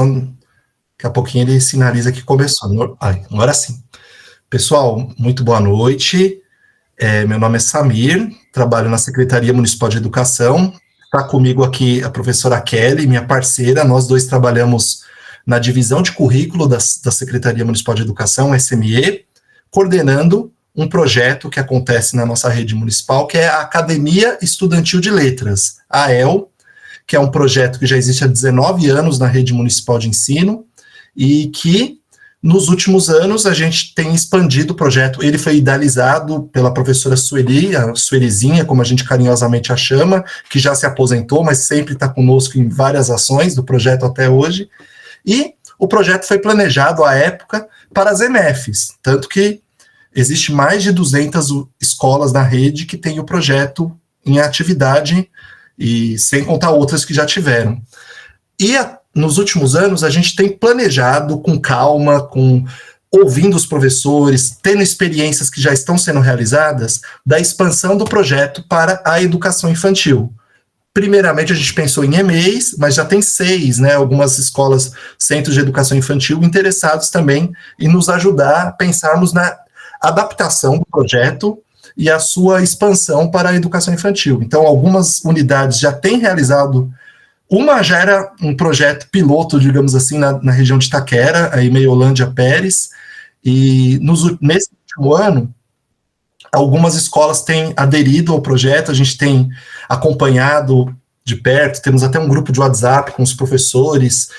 Daqui a pouquinho ele sinaliza que começou. Agora sim. Pessoal, muito boa noite. Meu nome é Samir, trabalho na Secretaria Municipal de Educação. Está comigo aqui a professora Kelly, minha parceira. Nós dois trabalhamos na divisão de currículo da Secretaria Municipal de Educação, SME, coordenando um projeto que acontece na nossa rede municipal, que é a Academia Estudantil de Letras, a AEL, que é um projeto que já existe há 19 anos na rede municipal de ensino, e que, nos últimos anos, a gente tem expandido o projeto. Ele foi idealizado pela professora Sueli, a Suelizinha, como a gente carinhosamente a chama, que já se aposentou, mas sempre está conosco em várias ações do projeto até hoje. E o projeto foi planejado, à época, para as EMEFs, tanto que existe mais de 200 escolas na rede que têm o projeto em atividade, e sem contar outras que já tiveram. E nos últimos anos, a gente tem planejado com calma, ouvindo os professores, tendo experiências que já estão sendo realizadas, da expansão do projeto para a educação infantil. Primeiramente, a gente pensou em EMEIs, mas já tem 6, né, algumas escolas, centros de educação infantil, interessados também em nos ajudar a pensarmos na adaptação do projeto e a sua expansão para a educação infantil. Então, algumas unidades já têm realizado. Uma já era um projeto piloto, digamos assim, na região de Itaquera, aí Meiolândia Pérez, e nesse último ano, algumas escolas têm aderido ao projeto, a gente tem acompanhado de perto, temos até um grupo de WhatsApp com os professores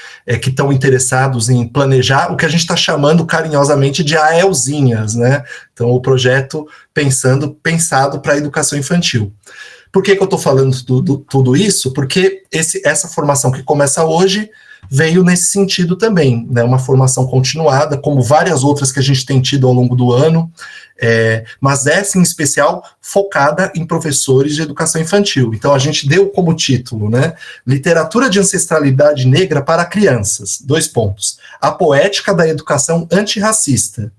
que estão interessados em planejar o que a gente está chamando carinhosamente de AELzinhas, né? Então, o projeto pensado para a educação infantil. Por que eu estou falando tudo isso? Porque essa formação que começa hoje veio nesse sentido também, né? Uma formação continuada, como várias outras que a gente tem tido ao longo do ano, mas essa em especial focada em professores de educação infantil. Então a gente deu como título, né? Literatura de Ancestralidade Negra para Crianças, 2 pontos. A poética da educação antirracista,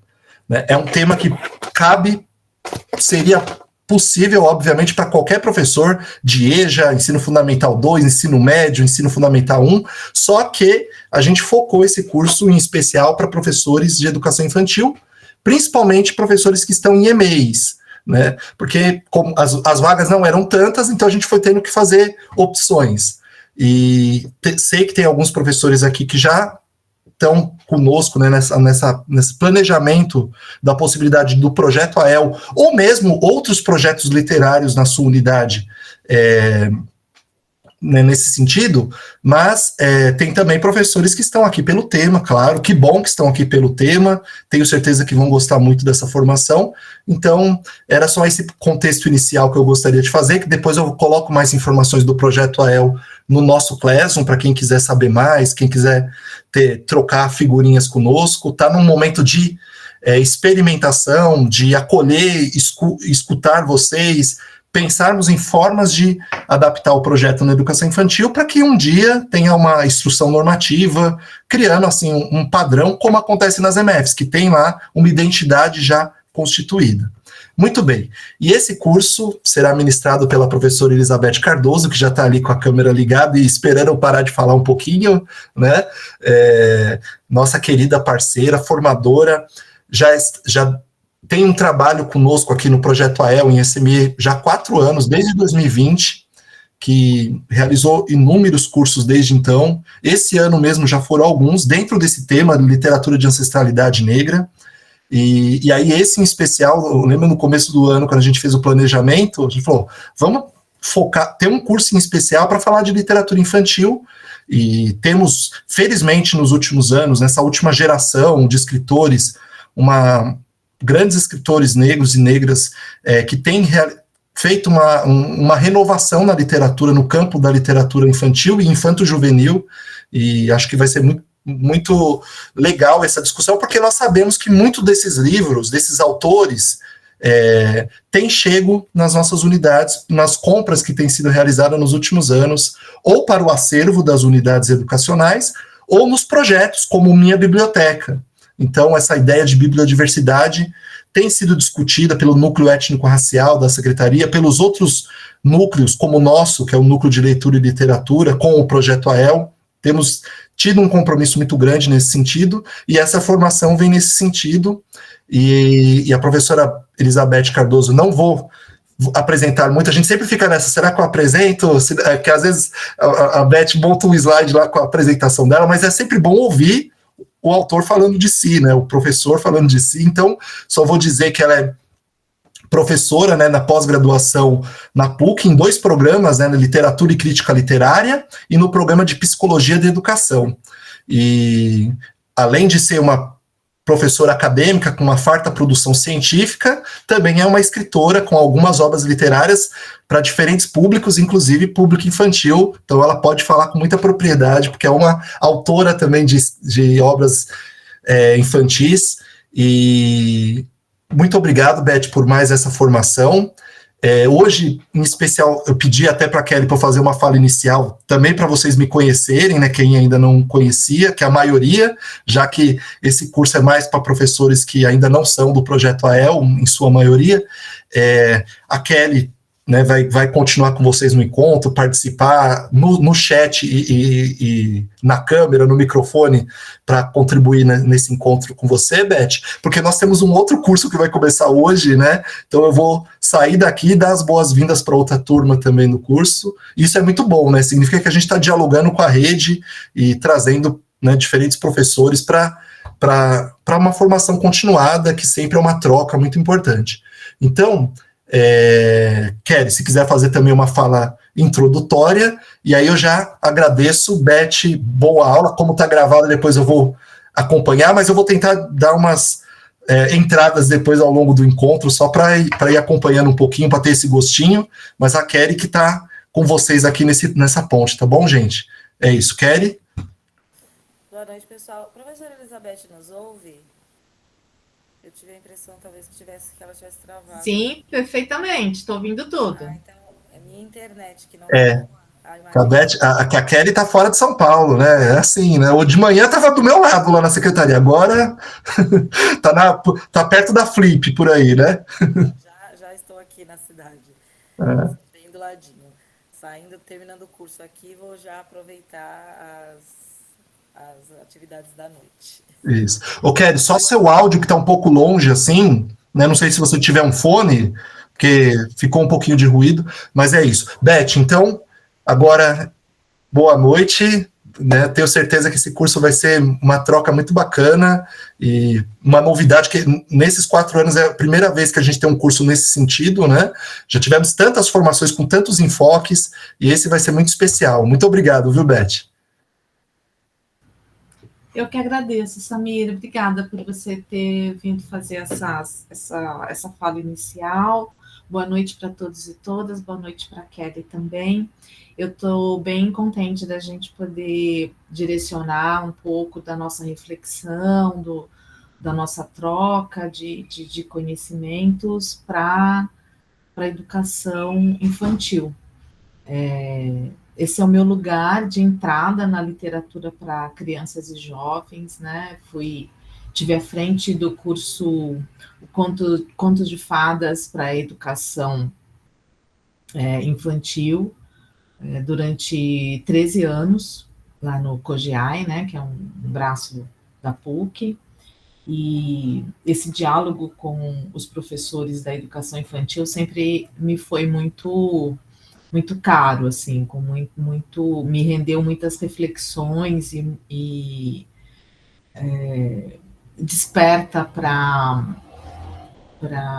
né? É um tema que seria possível, obviamente, para qualquer professor de EJA, Ensino Fundamental 2, Ensino Médio, Ensino Fundamental 1, só que a gente focou esse curso em especial para professores de educação infantil, principalmente professores que estão em EMEIs, né? Porque como as vagas não eram tantas, então a gente foi tendo que fazer opções. E sei que tem alguns professores aqui que já estão conosco, né, nesse planejamento da possibilidade do projeto AEL, ou mesmo outros projetos literários na sua unidade, né, nesse sentido, mas tem também professores que estão aqui pelo tema, claro, que bom que estão aqui pelo tema, tenho certeza que vão gostar muito dessa formação. Então, era só esse contexto inicial que eu gostaria de fazer, que depois eu coloco mais informações do projeto AEL no nosso Classroom, para quem quiser saber mais, quem quiser trocar figurinhas conosco. Está num momento de experimentação, de acolher, escutar vocês, pensarmos em formas de adaptar o projeto na educação infantil para que um dia tenha uma instrução normativa, criando assim um padrão, como acontece nas EMEFs, que tem lá uma identidade já constituída. Muito bem, e esse curso será ministrado pela professora Elizabeth Cardoso, que já está ali com a câmera ligada e esperando eu parar de falar um pouquinho, né? Nossa querida parceira, formadora, já tem um trabalho conosco aqui no Projeto AEL, em SME, já há 4 anos, desde 2020, que realizou inúmeros cursos desde então. Esse ano mesmo já foram alguns, dentro desse tema, literatura de ancestralidade negra. E aí esse em especial, eu lembro no começo do ano, quando a gente fez o planejamento, a gente falou, vamos focar, ter um curso em especial para falar de literatura infantil, e temos, felizmente, nos últimos anos, nessa última geração de escritores, grandes escritores negros e negras que têm feito uma renovação na literatura, no campo da literatura infantil e infanto-juvenil, e acho que vai ser muito legal essa discussão, porque nós sabemos que muitos desses livros, desses autores, têm chego nas nossas unidades, nas compras que têm sido realizadas nos últimos anos, ou para o acervo das unidades educacionais, ou nos projetos, como Minha Biblioteca. Então, essa ideia de bibliodiversidade tem sido discutida pelo núcleo étnico-racial da Secretaria, pelos outros núcleos, como o nosso, que é o Núcleo de Leitura e Literatura, com o Projeto AEL. Temos tido um compromisso muito grande nesse sentido, e essa formação vem nesse sentido, e a professora Elizabeth Cardoso, não vou apresentar muito, a gente sempre fica nessa, será que eu apresento? Que às vezes a Beth monta um slide lá com a apresentação dela, mas é sempre bom ouvir o autor falando de si, né, o professor falando de si, então só vou dizer que ela é professora, né, na pós-graduação na PUC, em 2 programas, né, na Literatura e Crítica Literária, e no programa de Psicologia da Educação. E, além de ser uma professora acadêmica com uma farta produção científica, também é uma escritora com algumas obras literárias para diferentes públicos, inclusive público infantil, então ela pode falar com muita propriedade, porque é uma autora também de obras infantis, e muito obrigado, Beth, por mais essa formação. Hoje, em especial, eu pedi até para a Kelly para fazer uma fala inicial, também para vocês me conhecerem, né, quem ainda não conhecia, que é a maioria, já que esse curso é mais para professores que ainda não são do Projeto AEL, em sua maioria. A Kelly, né, vai continuar com vocês no encontro, participar no chat e na câmera, no microfone, para contribuir nesse encontro com você, Beth, porque nós temos um outro curso que vai começar hoje, né? Então eu vou sair daqui e dar as boas-vindas para outra turma também no curso. Isso é muito bom, né? Significa que a gente está dialogando com a rede e trazendo, né, diferentes professores para uma formação continuada, que sempre é uma troca muito importante. Então, Kelly, se quiser fazer também uma fala introdutória, e aí eu já agradeço, Beth, boa aula, como está gravada, depois eu vou acompanhar, mas eu vou tentar dar umas entradas depois ao longo do encontro, só para ir acompanhando um pouquinho, para ter esse gostinho, mas a Kelly que está com vocês aqui nessa ponte, tá bom, gente? É isso, Kelly? Boa noite, pessoal. Professora Elizabeth nos ouve? Eu tive a impressão, talvez, que ela tivesse travado. Sim, perfeitamente. Estou ouvindo tudo. Então é minha internet que não tá a imagem. A Kelly tá fora de São Paulo, né? É assim, né? O de manhã tava do meu lado lá na secretaria, agora tá perto da Flip, por aí, né? Já estou aqui na cidade, bem do ladinho. Terminando o curso aqui, vou já aproveitar as atividades da noite. Isso. Ô, Kelly, só seu áudio que tá um pouco longe, assim, né? Não sei se você tiver um fone, porque ficou um pouquinho de ruído, mas é isso. Beth, então, agora, boa noite, né? Tenho certeza que esse curso vai ser uma troca muito bacana e uma novidade que nesses 4 anos é a primeira vez que a gente tem um curso nesse sentido, né? Já tivemos tantas formações com tantos enfoques e esse vai ser muito especial. Muito obrigado, viu, Beth? Eu que agradeço, Samir. Obrigada por você ter vindo fazer essa fala inicial. Boa noite para todos e todas. Boa noite para a Kelly também. Eu estou bem contente da gente poder direcionar um pouco da nossa reflexão, da nossa troca de conhecimentos para a educação infantil. Esse é o meu lugar de entrada na literatura para crianças e jovens, né? Tive à frente do curso Contos de Fadas para a Educação Infantil durante 13 anos, lá no COGEAI, né? Que é um braço da PUC, e esse diálogo com os professores da educação infantil sempre me foi muito caro, assim, com muito me rendeu muitas reflexões e desperta para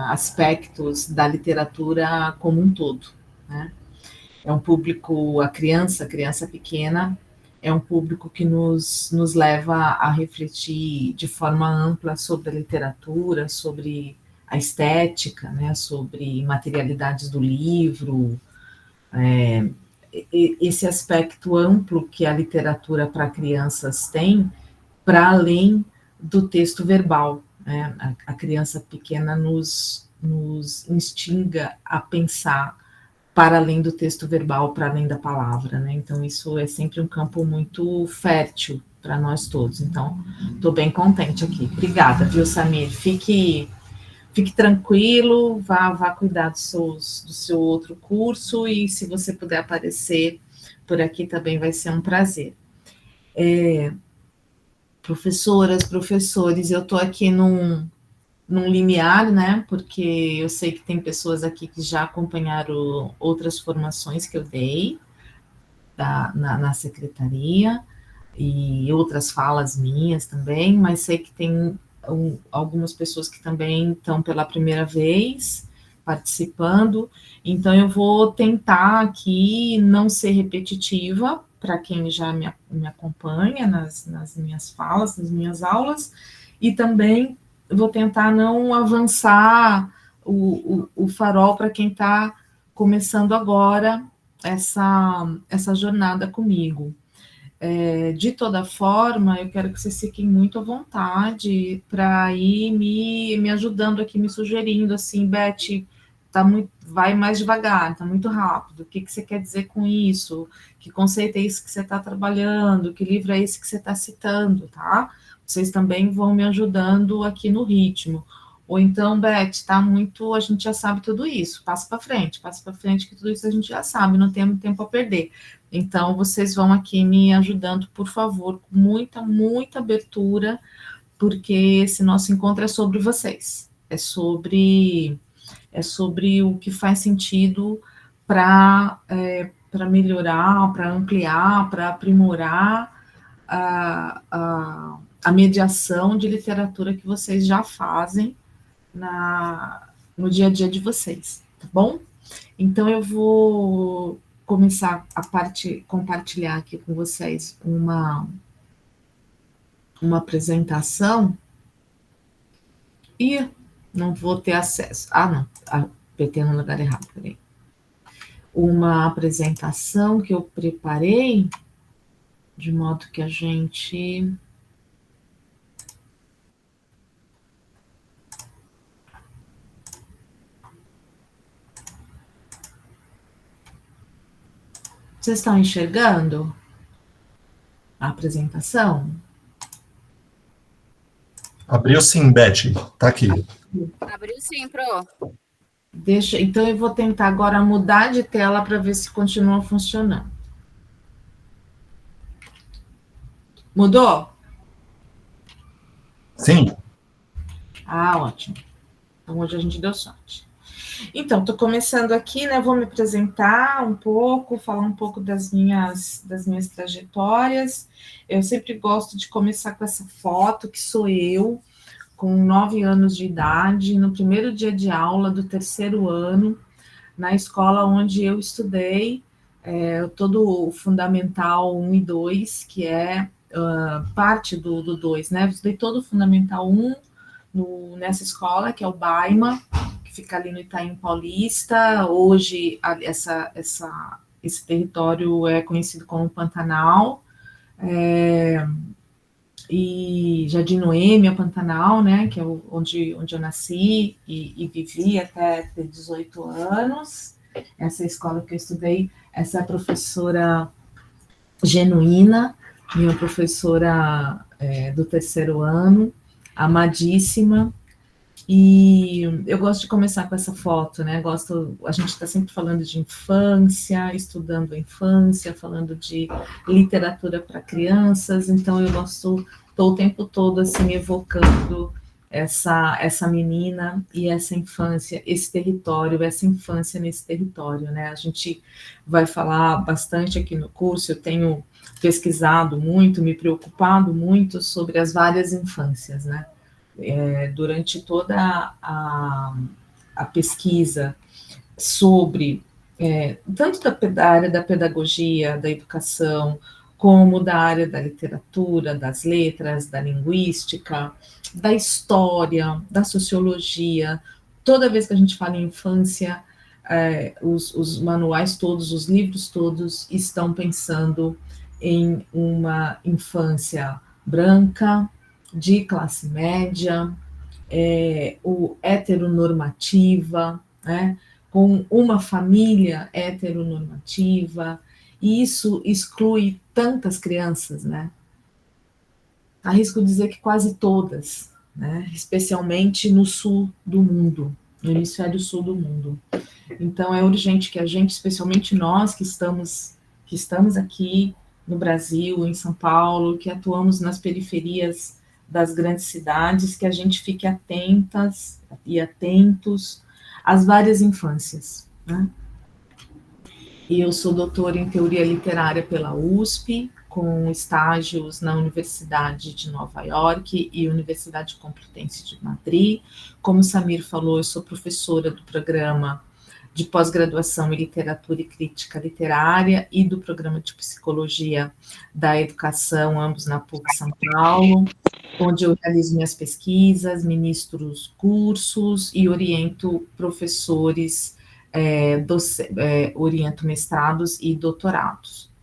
aspectos da literatura como um todo, né? É um público, a criança pequena, é um público que nos leva a refletir de forma ampla sobre a literatura, sobre a estética, né, sobre materialidades do livro, esse aspecto amplo que a literatura para crianças tem, para além do texto verbal, né? A criança pequena nos instiga a pensar para além do texto verbal, para além da palavra, né? Então, isso é sempre um campo muito fértil para nós todos. Então, estou bem contente aqui. Obrigada, viu, Samir? Fique tranquilo, vá cuidar do seu outro curso, e se você puder aparecer por aqui também vai ser um prazer. Professoras, professores, eu estou aqui num limiar, né? Porque eu sei que tem pessoas aqui que já acompanharam outras formações que eu dei na secretaria e outras falas minhas também, mas sei que tem algumas pessoas que também estão pela primeira vez participando, então eu vou tentar aqui não ser repetitiva para quem já me acompanha nas minhas falas, nas minhas aulas, e também vou tentar não avançar o farol para quem está começando agora essa jornada comigo. De toda forma, eu quero que vocês fiquem muito à vontade para ir me ajudando aqui, me sugerindo assim, Beth, vai mais devagar, tá muito rápido. O que você quer dizer com isso? Que conceito é esse que você está trabalhando? Que livro é esse que você está citando, tá? Vocês também vão me ajudando aqui no ritmo. Ou então, Beth, tá muito, a gente já sabe tudo isso, passa para frente, que tudo isso a gente já sabe, não temos tempo a perder. Então, vocês vão aqui me ajudando, por favor, com muita, muita abertura, porque esse nosso encontro é sobre vocês, é sobre o que faz sentido para melhorar, para ampliar, para aprimorar a mediação de literatura que vocês já fazem no dia a dia de vocês, tá bom? Então, eu vou começar a compartilhar aqui com vocês uma apresentação e não vou ter acesso. Não, apertei no lugar errado, peraí. Uma apresentação que eu preparei de modo que a gente... Vocês estão enxergando a apresentação? Abriu sim, Beth. Tá aqui. Abriu sim, Pro. Então eu vou tentar agora mudar de tela para ver se continua funcionando. Mudou? Sim. Ótimo. Então hoje a gente deu sorte. Então, estou começando aqui, né? Vou me apresentar um pouco, falar um pouco das minhas trajetórias. Eu sempre gosto de começar com essa foto, que sou eu, com 9 anos de idade, no primeiro dia de aula do 3º ano, na escola onde eu estudei, todo o Fundamental 1 e 2, que é parte do 2, né? Eu estudei todo o Fundamental 1 nessa escola, que é o Baima, fica ali no Itaim Paulista. Hoje esse território é conhecido como Pantanal, e Jardim Noêmia, Pantanal, né, que é onde eu nasci e vivi até ter 18 anos. Essa é a escola que eu estudei. Essa é a professora Genuína, minha professora do 3º ano, amadíssima. E eu gosto de começar com essa foto, né? A gente está sempre falando de infância, estudando a infância, falando de literatura para crianças, então eu estou o tempo todo assim evocando essa menina e essa infância, esse território, essa infância nesse território, né? A gente vai falar bastante aqui no curso. Eu tenho pesquisado muito, me preocupado muito sobre as várias infâncias, né? Durante toda a pesquisa sobre tanto da área da pedagogia, da educação, como da área da literatura, das letras, da linguística, da história, da sociologia. Toda vez que a gente fala em infância, os manuais todos, os livros todos estão pensando em uma infância branca, de classe média, heteronormativa, né, com uma família heteronormativa, e isso exclui tantas crianças, né? Arrisco dizer que quase todas, né? Especialmente no sul do mundo, no hemisfério sul do mundo. Então, é urgente que a gente, especialmente nós que estamos aqui no Brasil, em São Paulo, que atuamos nas periferias das grandes cidades, que a gente fique atentas e atentos às várias infâncias, né? E eu sou doutora em teoria literária pela USP, com estágios na Universidade de Nova York e Universidade Complutense de Madrid. Como o Samir falou, eu sou professora do programa de pós-graduação em literatura e crítica literária e do programa de psicologia da educação, ambos na PUC São Paulo, onde eu realizo minhas pesquisas, ministro os cursos e oriento professores, oriento mestrados e doutorados.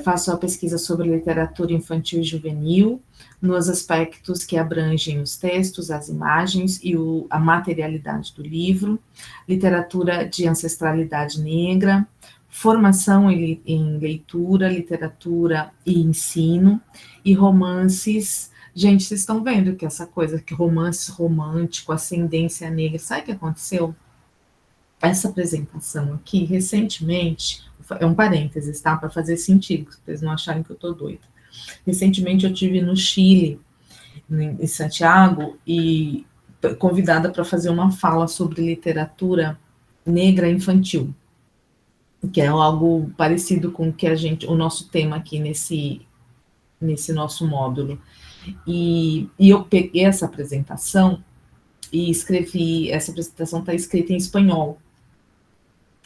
Faço a pesquisa sobre literatura infantil e juvenil, nos aspectos que abrangem os textos, as imagens e a materialidade do livro, literatura de ancestralidade negra, formação em leitura, literatura e ensino, e romances. Gente, vocês estão vendo que essa coisa, que romance romântico, ascendência negra, sabe o que aconteceu? Essa apresentação aqui, recentemente, é um parênteses, tá? Para fazer sentido, para vocês não acharem que eu estou doida. Recentemente eu estive no Chile, em Santiago, e convidada para fazer uma fala sobre literatura negra infantil, que é algo parecido com o nosso tema aqui nesse nosso módulo. E eu peguei essa apresentação e escrevi, essa apresentação está escrita em espanhol.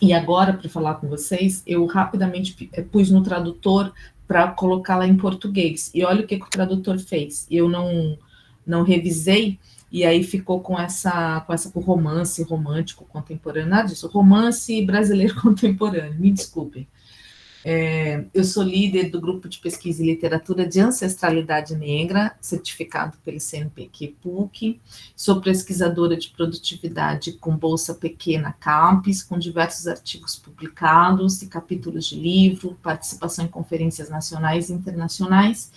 E agora, para falar com vocês, eu rapidamente pus no tradutor para colocá-la em português. E olha o que o tradutor fez. Eu não revisei, e aí ficou com com romance romântico contemporâneo, nada disso, romance brasileiro contemporâneo, me desculpem. Eu sou líder do grupo de pesquisa e literatura de ancestralidade negra, certificado pelo CNPq PUC, sou pesquisadora de produtividade com bolsa pequena CAPES, com diversos artigos publicados e capítulos de livro, participação em conferências nacionais e internacionais,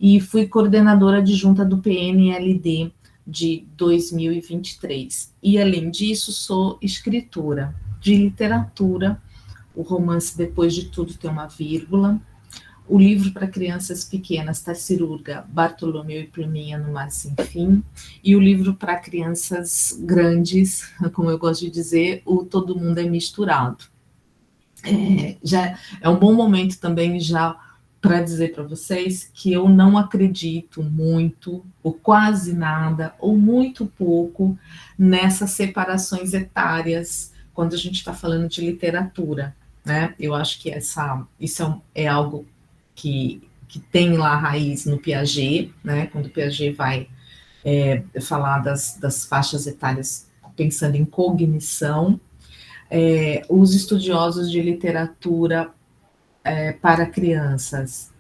e fui coordenadora adjunta do PNLD de 2023. E, além disso, sou escritora de literatura. O romance Depois de Tudo tem uma vírgula, o livro para crianças pequenas, Tartaruga, Bartolomeu e Pluminha no Mar Sem Fim, e o livro para crianças grandes, como eu gosto de dizer, o Todo Mundo é Misturado. Já é um bom momento também já para dizer para vocês que eu não acredito muito, ou quase nada, ou muito pouco, nessas separações etárias, quando a gente está falando de literatura, né? Eu acho que isso é algo que tem lá a raiz no Piaget, né? Quando o Piaget vai falar das faixas etárias pensando em cognição, os estudiosos de literatura para crianças,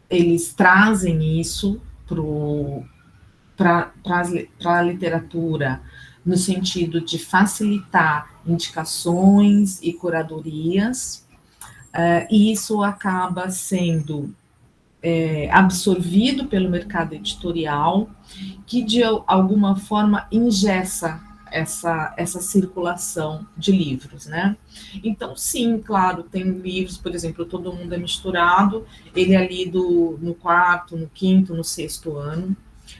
eles trazem isso para a literatura, no sentido de facilitar indicações e curadorias, e isso acaba sendo absorvido pelo mercado editorial, que de alguma forma engessa essa circulação de livros, né? Então, sim, claro, tem livros, por exemplo, Todo Mundo é Misturado, ele é lido no 4º, no 5º, no 6º ano,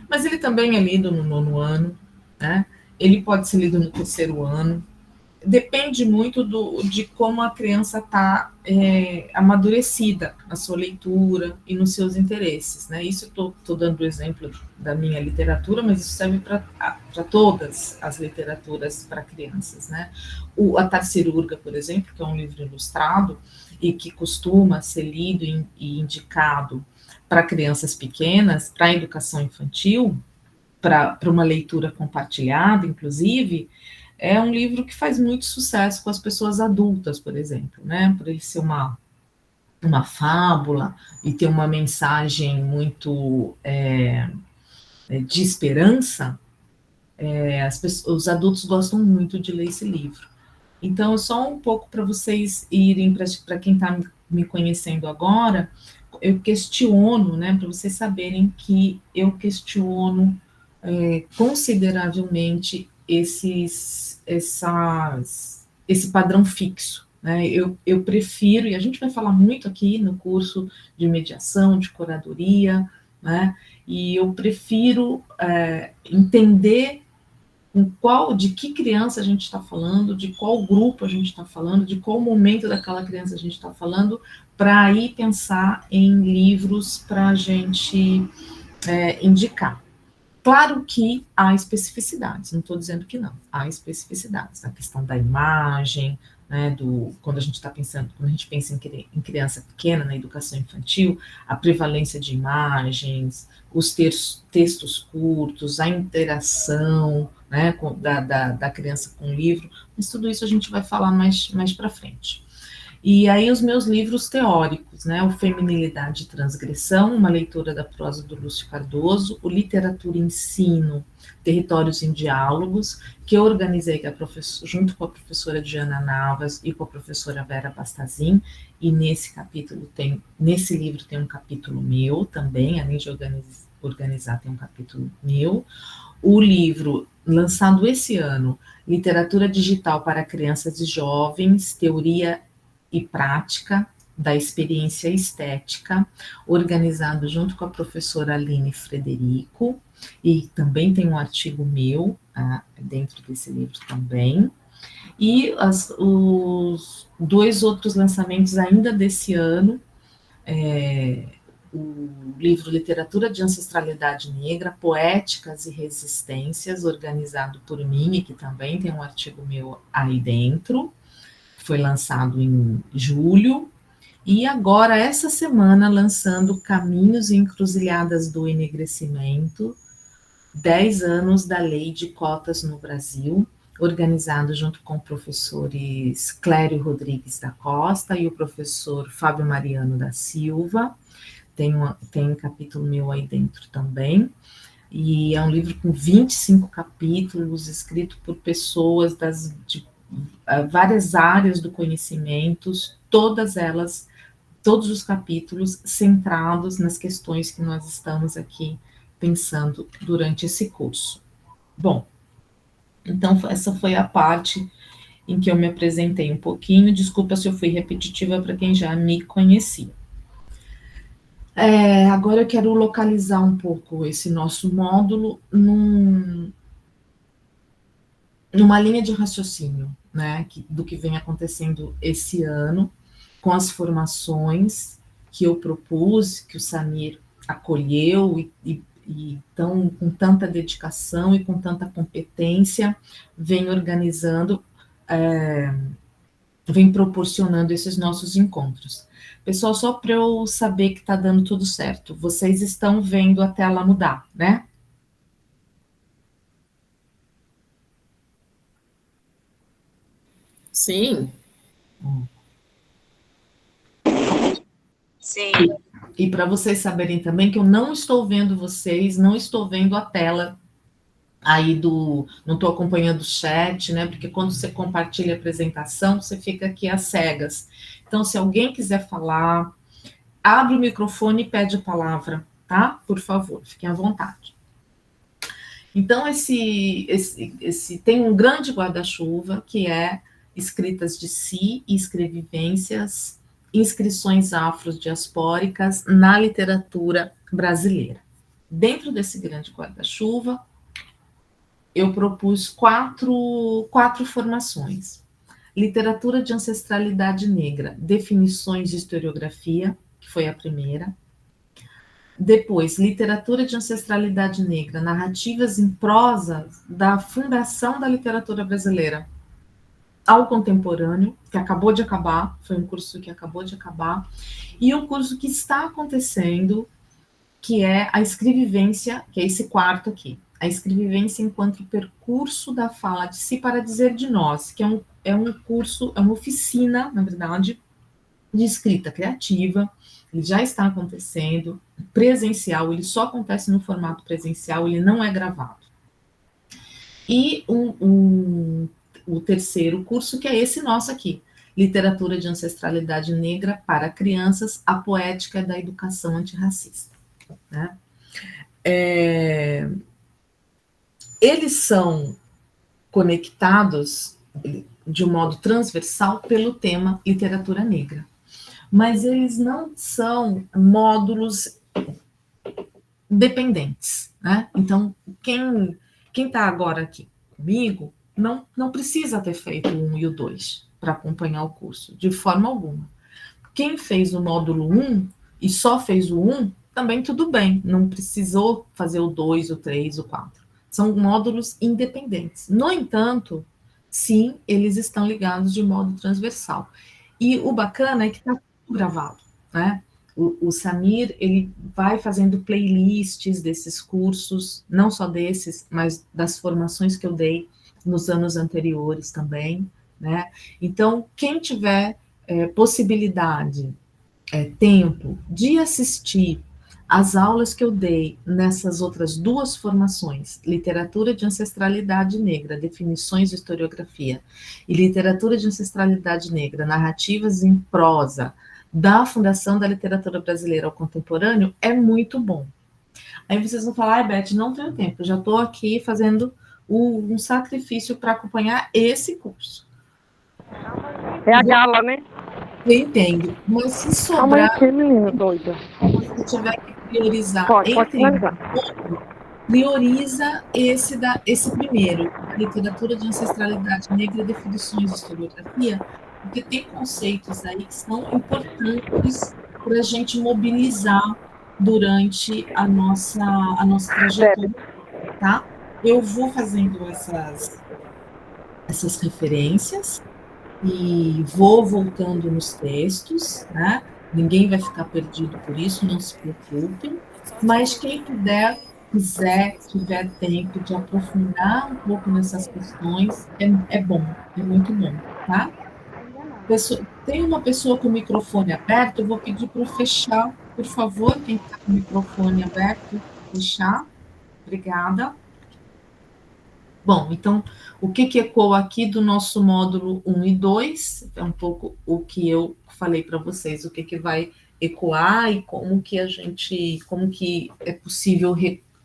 mas ele também é lido no 9º ano, né? Ele pode ser lido no 3º ano, depende muito de como a criança está amadurecida na sua leitura e nos seus interesses, né? Isso eu estou dando o exemplo da minha literatura, mas isso serve para todas as literaturas para crianças, né? A Tartaruga, por exemplo, que é um livro ilustrado e que costuma ser lido e indicado para crianças pequenas, para a educação infantil, para uma leitura compartilhada, inclusive, é um livro que faz muito sucesso com as pessoas adultas, por exemplo, né? Por ele ser uma fábula e ter uma mensagem muito de esperança, os adultos gostam muito de ler esse livro. Então, só um pouco para vocês irem, para quem está me conhecendo agora, eu questiono, né, para vocês saberem que eu questiono consideravelmente esse padrão fixo, né? Eu prefiro, e a gente vai falar muito aqui no curso de mediação, de curadoria, né? E eu prefiro entender de que criança a gente está falando, de qual grupo a gente está falando, de qual momento daquela criança a gente está falando, para aí pensar em livros para a gente indicar. Claro que há especificidades, não estou dizendo que não, há especificidades, a questão da imagem, né, quando a gente está pensando, quando a gente pensa em criança pequena, na educação infantil, a prevalência de imagens, os textos curtos, a interação, né, da criança com o livro, mas tudo isso a gente vai falar mais para frente. E aí os meus livros teóricos, né, o Feminilidade e Transgressão, uma leitura da prosa do Lúcio Cardoso, o Literatura e Ensino, Territórios em Diálogos, que eu organizei junto com a professora Diana Navas e com a professora Vera Bastazin, e nesse livro tem um capítulo meu também, além de organizar, tem um capítulo meu. O livro, lançado esse ano, Literatura Digital para Crianças e Jovens, Teoria e Prática da Experiência Estética, organizado junto com a professora Aline Frederico, e também tem um artigo meu dentro desse livro também. E os 2 outros lançamentos ainda desse ano, o livro Literatura de Ancestralidade Negra, Poéticas e Resistências, organizado por mim, e que também tem um artigo meu aí dentro, foi lançado em julho, e agora, essa semana, lançando Caminhos e Encruzilhadas do Enegrecimento, 10 anos da Lei de Cotas no Brasil, organizado junto com professores Clério Rodrigues da Costa e o professor Fábio Mariano da Silva. Tem um capítulo meu aí dentro também, e é um livro com 25 capítulos, escrito por pessoas de várias áreas do conhecimento, todos os capítulos centrados nas questões que nós estamos aqui pensando durante esse curso. Bom, então essa foi a parte em que eu me apresentei um pouquinho, desculpa se eu fui repetitiva para quem já me conhecia. Agora eu quero localizar um pouco esse nosso módulo numa linha de raciocínio, né, do que vem acontecendo esse ano, com as formações que eu propus, que o Samir acolheu e então, com tanta dedicação e com tanta competência, vem organizando, vem proporcionando esses nossos encontros. Pessoal, só para eu saber que está dando tudo certo, vocês estão vendo a tela mudar, né? Sim. Sim. E para vocês saberem também que eu não estou vendo vocês, não estou vendo a tela aí não estou acompanhando o chat, né? Porque quando você compartilha a apresentação, você fica aqui às cegas. Então, se alguém quiser falar, abre o microfone e pede a palavra, tá? Por favor, fiquem à vontade. Então, esse tem um grande guarda-chuva, que é Escritas de Si e Escrevivências, inscrições afrodiaspóricas na literatura brasileira. Dentro desse grande guarda-chuva, eu propus quatro formações. Literatura de Ancestralidade Negra, Definições de Historiografia, que foi a primeira. Depois, Literatura de Ancestralidade Negra, Narrativas em Prosa da Fundação da Literatura Brasileira ao Contemporâneo, que acabou de acabar, foi um curso que acabou de acabar, e um curso que está acontecendo, que é a escrevivência, que é esse quarto aqui, a escrevivência enquanto percurso da fala de si para dizer de nós, que é um curso, é uma oficina, na verdade, de escrita criativa. Ele já está acontecendo, presencial, ele só acontece no formato presencial, ele não é gravado. E o terceiro curso, que é esse nosso aqui, Literatura de Ancestralidade Negra para Crianças, a Poética da Educação Antirracista. Né? Eles são conectados, de um modo transversal pelo tema literatura negra. Mas eles não são módulos dependentes, né? Então, quem está agora aqui comigo não precisa ter feito o 1 e o 2 para acompanhar o curso, de forma alguma. Quem fez o módulo 1 e só fez o 1, também tudo bem, não precisou fazer o 2, o 3, o 4. São módulos independentes. No entanto, sim, eles estão ligados de modo transversal. E o bacana é que está tudo gravado, né? O Samir, ele vai fazendo playlists desses cursos, não só desses, mas das formações que eu dei nos anos anteriores também, né? Então, quem tiver possibilidade, tempo de assistir as aulas que eu dei nessas outras duas formações, literatura de ancestralidade negra, definições de historiografia, e literatura de ancestralidade negra, narrativas em prosa, da Fundação da Literatura Brasileira ao Contemporâneo, é muito bom. Aí vocês vão falar, Beth, não tenho tempo, eu já estou aqui fazendo um sacrifício para acompanhar esse curso. É a gala, né? Eu entendo, mas se sobrar, Calma aí, menina doida. se tiver que priorizar Pode entre finalizar. prioriza esse primeiro, a literatura de ancestralidade negra, definições de historiografia, porque tem conceitos aí que são importantes para a gente mobilizar durante a nossa trajetória, tá? Eu vou fazendo essas referências e vou voltando nos textos, né? Ninguém vai ficar perdido por isso, não se preocupem, mas quem tiver tempo de aprofundar um pouco nessas questões, é bom, é muito bom, tá? Tem uma pessoa com o microfone aberto, eu vou pedir para fechar, por favor, quem está com o microfone aberto, fechar. Obrigada. Bom, então, o que ecoa aqui do nosso módulo 1 e 2, é um pouco o que eu falei para vocês, o que vai ecoar e como que é possível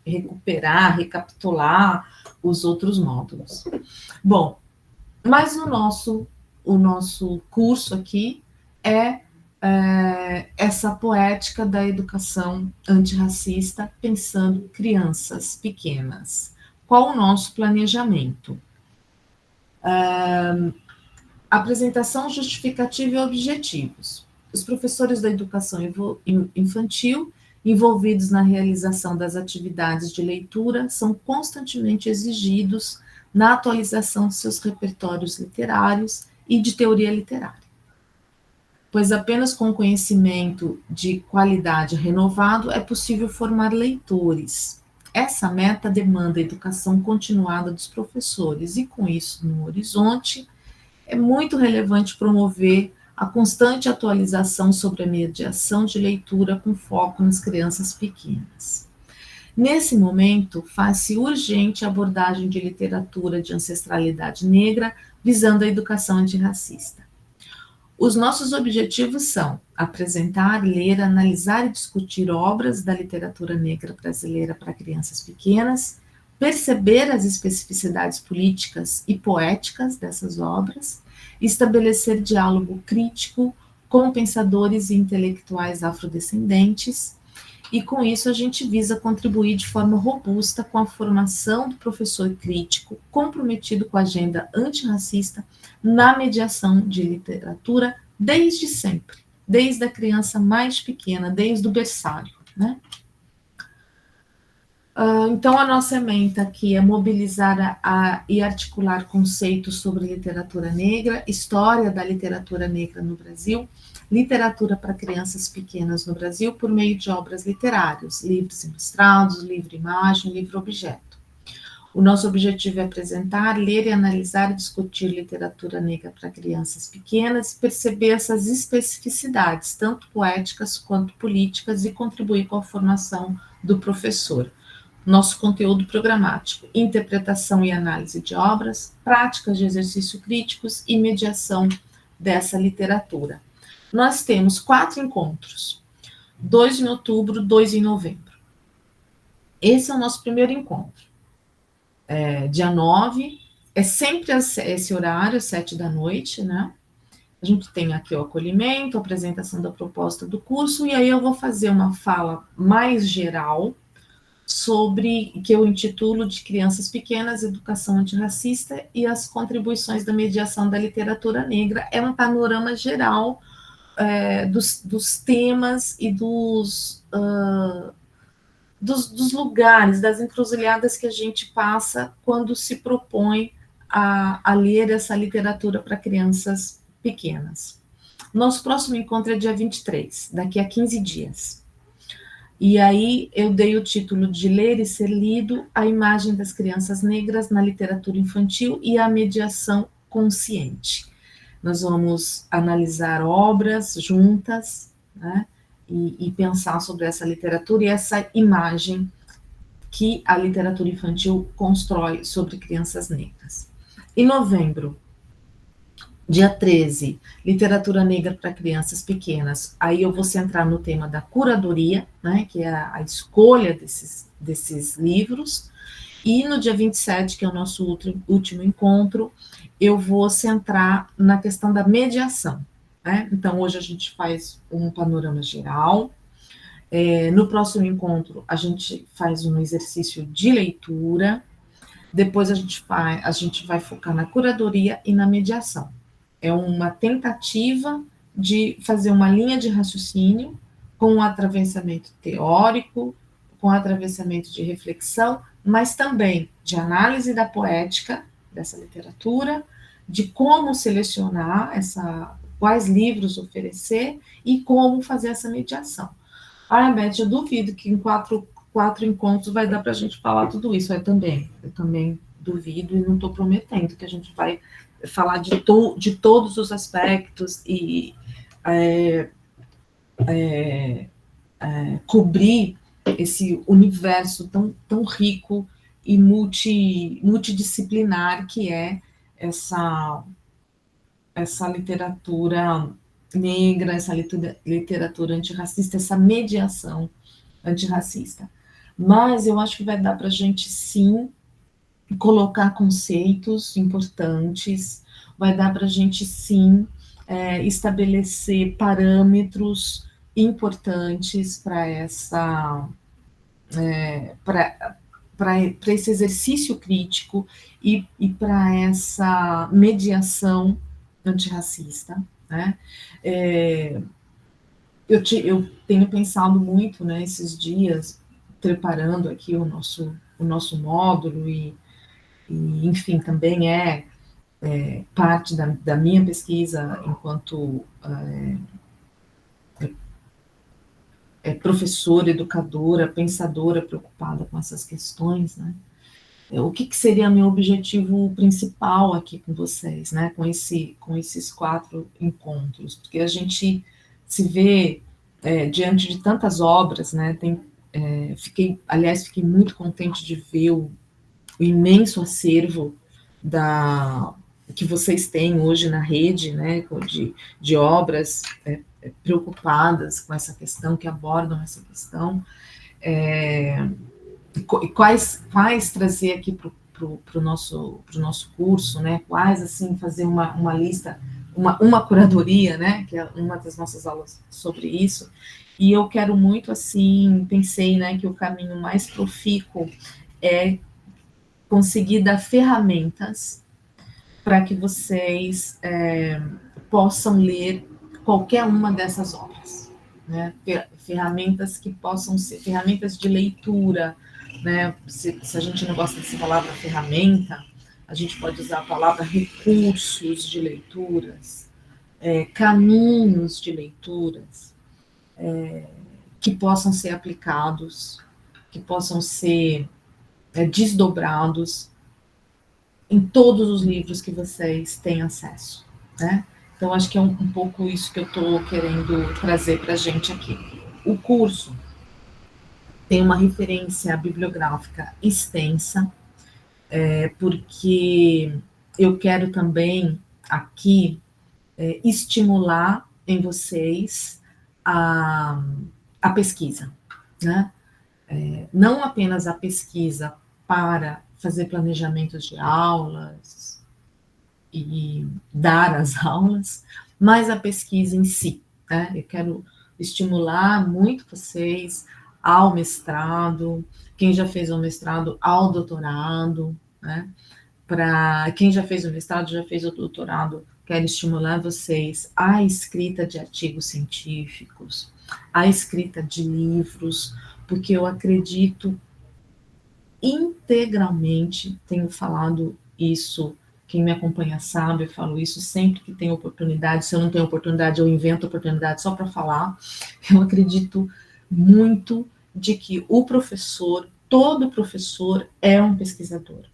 recuperar, recapitular os outros módulos. Bom, mas o nosso curso aqui é essa poética da educação antirracista, pensando crianças pequenas. Qual o nosso planejamento? Apresentação justificativa e objetivos. Os professores da educação infantil, envolvidos na realização das atividades de leitura, são constantemente exigidos na atualização de seus repertórios literários e de teoria literária, pois apenas com conhecimento de qualidade renovado é possível formar leitores. Essa meta demanda a educação continuada dos professores e, com isso no horizonte, é muito relevante promover a constante atualização sobre a mediação de leitura com foco nas crianças pequenas. Nesse momento, faz-se urgente a abordagem de literatura de ancestralidade negra, visando a educação antirracista. Os nossos objetivos são apresentar, ler, analisar e discutir obras da literatura negra brasileira para crianças pequenas, perceber as especificidades políticas e poéticas dessas obras, estabelecer diálogo crítico com pensadores e intelectuais afrodescendentes, e com isso a gente visa contribuir de forma robusta com a formação do professor crítico comprometido com a agenda antirracista na mediação de literatura desde sempre, desde a criança mais pequena, desde o berçário, né? Então, a nossa meta aqui é mobilizar e articular conceitos sobre literatura negra, história da literatura negra no Brasil, literatura para crianças pequenas no Brasil por meio de obras literárias, livros ilustrados, livro-imagem, livro-objeto. O nosso objetivo é apresentar, ler e analisar e discutir literatura negra para crianças pequenas, perceber essas especificidades, tanto poéticas quanto políticas, e contribuir com a formação do professor. Nosso conteúdo programático: interpretação e análise de obras, práticas de exercício críticos e mediação dessa literatura. Nós temos 4 encontros, 2 em outubro, 2 em novembro. Esse é o nosso primeiro encontro. Dia 9 É sempre esse horário, 7 da noite, né? A gente tem aqui o acolhimento, a apresentação da proposta do curso, e aí eu vou fazer uma fala mais geral sobre, que eu intitulo de Crianças Pequenas, Educação Antirracista e as Contribuições da Mediação da Literatura Negra. É um panorama geral dos temas e dos lugares, das encruzilhadas que a gente passa quando se propõe a ler essa literatura para crianças pequenas. Nosso próximo encontro é dia 23, daqui a 15 dias. E aí eu dei o título de Ler e Ser Lido, a imagem das crianças negras na literatura infantil e a mediação consciente. Nós vamos analisar obras juntas, né, e pensar sobre essa literatura e essa imagem que a literatura infantil constrói sobre crianças negras. Em novembro, dia 13, literatura negra para crianças pequenas. Aí eu vou centrar no tema da curadoria, né, que é a escolha desses livros. E no dia 27, que é o nosso último encontro, eu vou centrar na questão da mediação, né? Então, hoje a gente faz um panorama geral. No próximo encontro, a gente faz um exercício de leitura. Depois a gente vai focar na curadoria e na mediação. É uma tentativa de fazer uma linha de raciocínio com um atravessamento teórico, com um atravessamento de reflexão, mas também de análise da poética dessa literatura, de como selecionar quais livros oferecer e como fazer essa mediação. Beth, eu duvido que em quatro encontros vai dar para a gente falar tudo isso. Eu também duvido e não estou prometendo que a gente vai falar de todos os aspectos e cobrir esse universo tão rico e multidisciplinar que é essa literatura negra, essa literatura antirracista, essa mediação antirracista. Mas eu acho que vai dar para a gente, sim, colocar conceitos importantes, vai dar para a gente, sim, estabelecer parâmetros importantes para esse exercício crítico e para essa mediação antirracista, né? Eu tenho pensado muito, né, esses dias, preparando aqui o nosso módulo e enfim, também parte da minha pesquisa enquanto professora, educadora, pensadora, preocupada com essas questões, né? O que seria meu objetivo principal aqui com vocês, né? Com esses 4 encontros, porque a gente se vê diante de tantas obras, né? Fiquei muito contente de ver o imenso acervo que vocês têm hoje na rede, né, de obras preocupadas com essa questão, que abordam essa questão, quais trazer aqui para o nosso curso, né, quais, assim, fazer uma lista, uma curadoria, né, que é uma das nossas aulas sobre isso, e eu quero muito, assim, pensei, né, que o caminho mais profícuo é conseguir dar ferramentas para que vocês possam ler qualquer uma dessas obras, né? Ferramentas que possam ser ferramentas de leitura, né? Se a gente não gosta dessa palavra ferramenta, a gente pode usar a palavra recursos de leituras, caminhos de leituras, que possam ser aplicados, que possam ser desdobrados em todos os livros que vocês têm acesso, né? Então, acho que é um pouco isso que eu estou querendo trazer para a gente aqui. O curso tem uma referência bibliográfica extensa, porque eu quero também aqui estimular em vocês a pesquisa, né? Não apenas a pesquisa para fazer planejamentos de aulas e dar as aulas, mas a pesquisa em si, né? Eu quero estimular muito vocês ao mestrado, quem já fez o mestrado ao doutorado, né? Para quem já fez o mestrado, já fez o doutorado, quero estimular vocês à escrita de artigos científicos, à escrita de livros, porque eu acredito integralmente, tenho falado isso, quem me acompanha sabe, eu falo isso sempre que tenho oportunidade, se eu não tenho oportunidade, eu invento oportunidade só para falar, eu acredito muito de que o professor, todo professor é um pesquisador,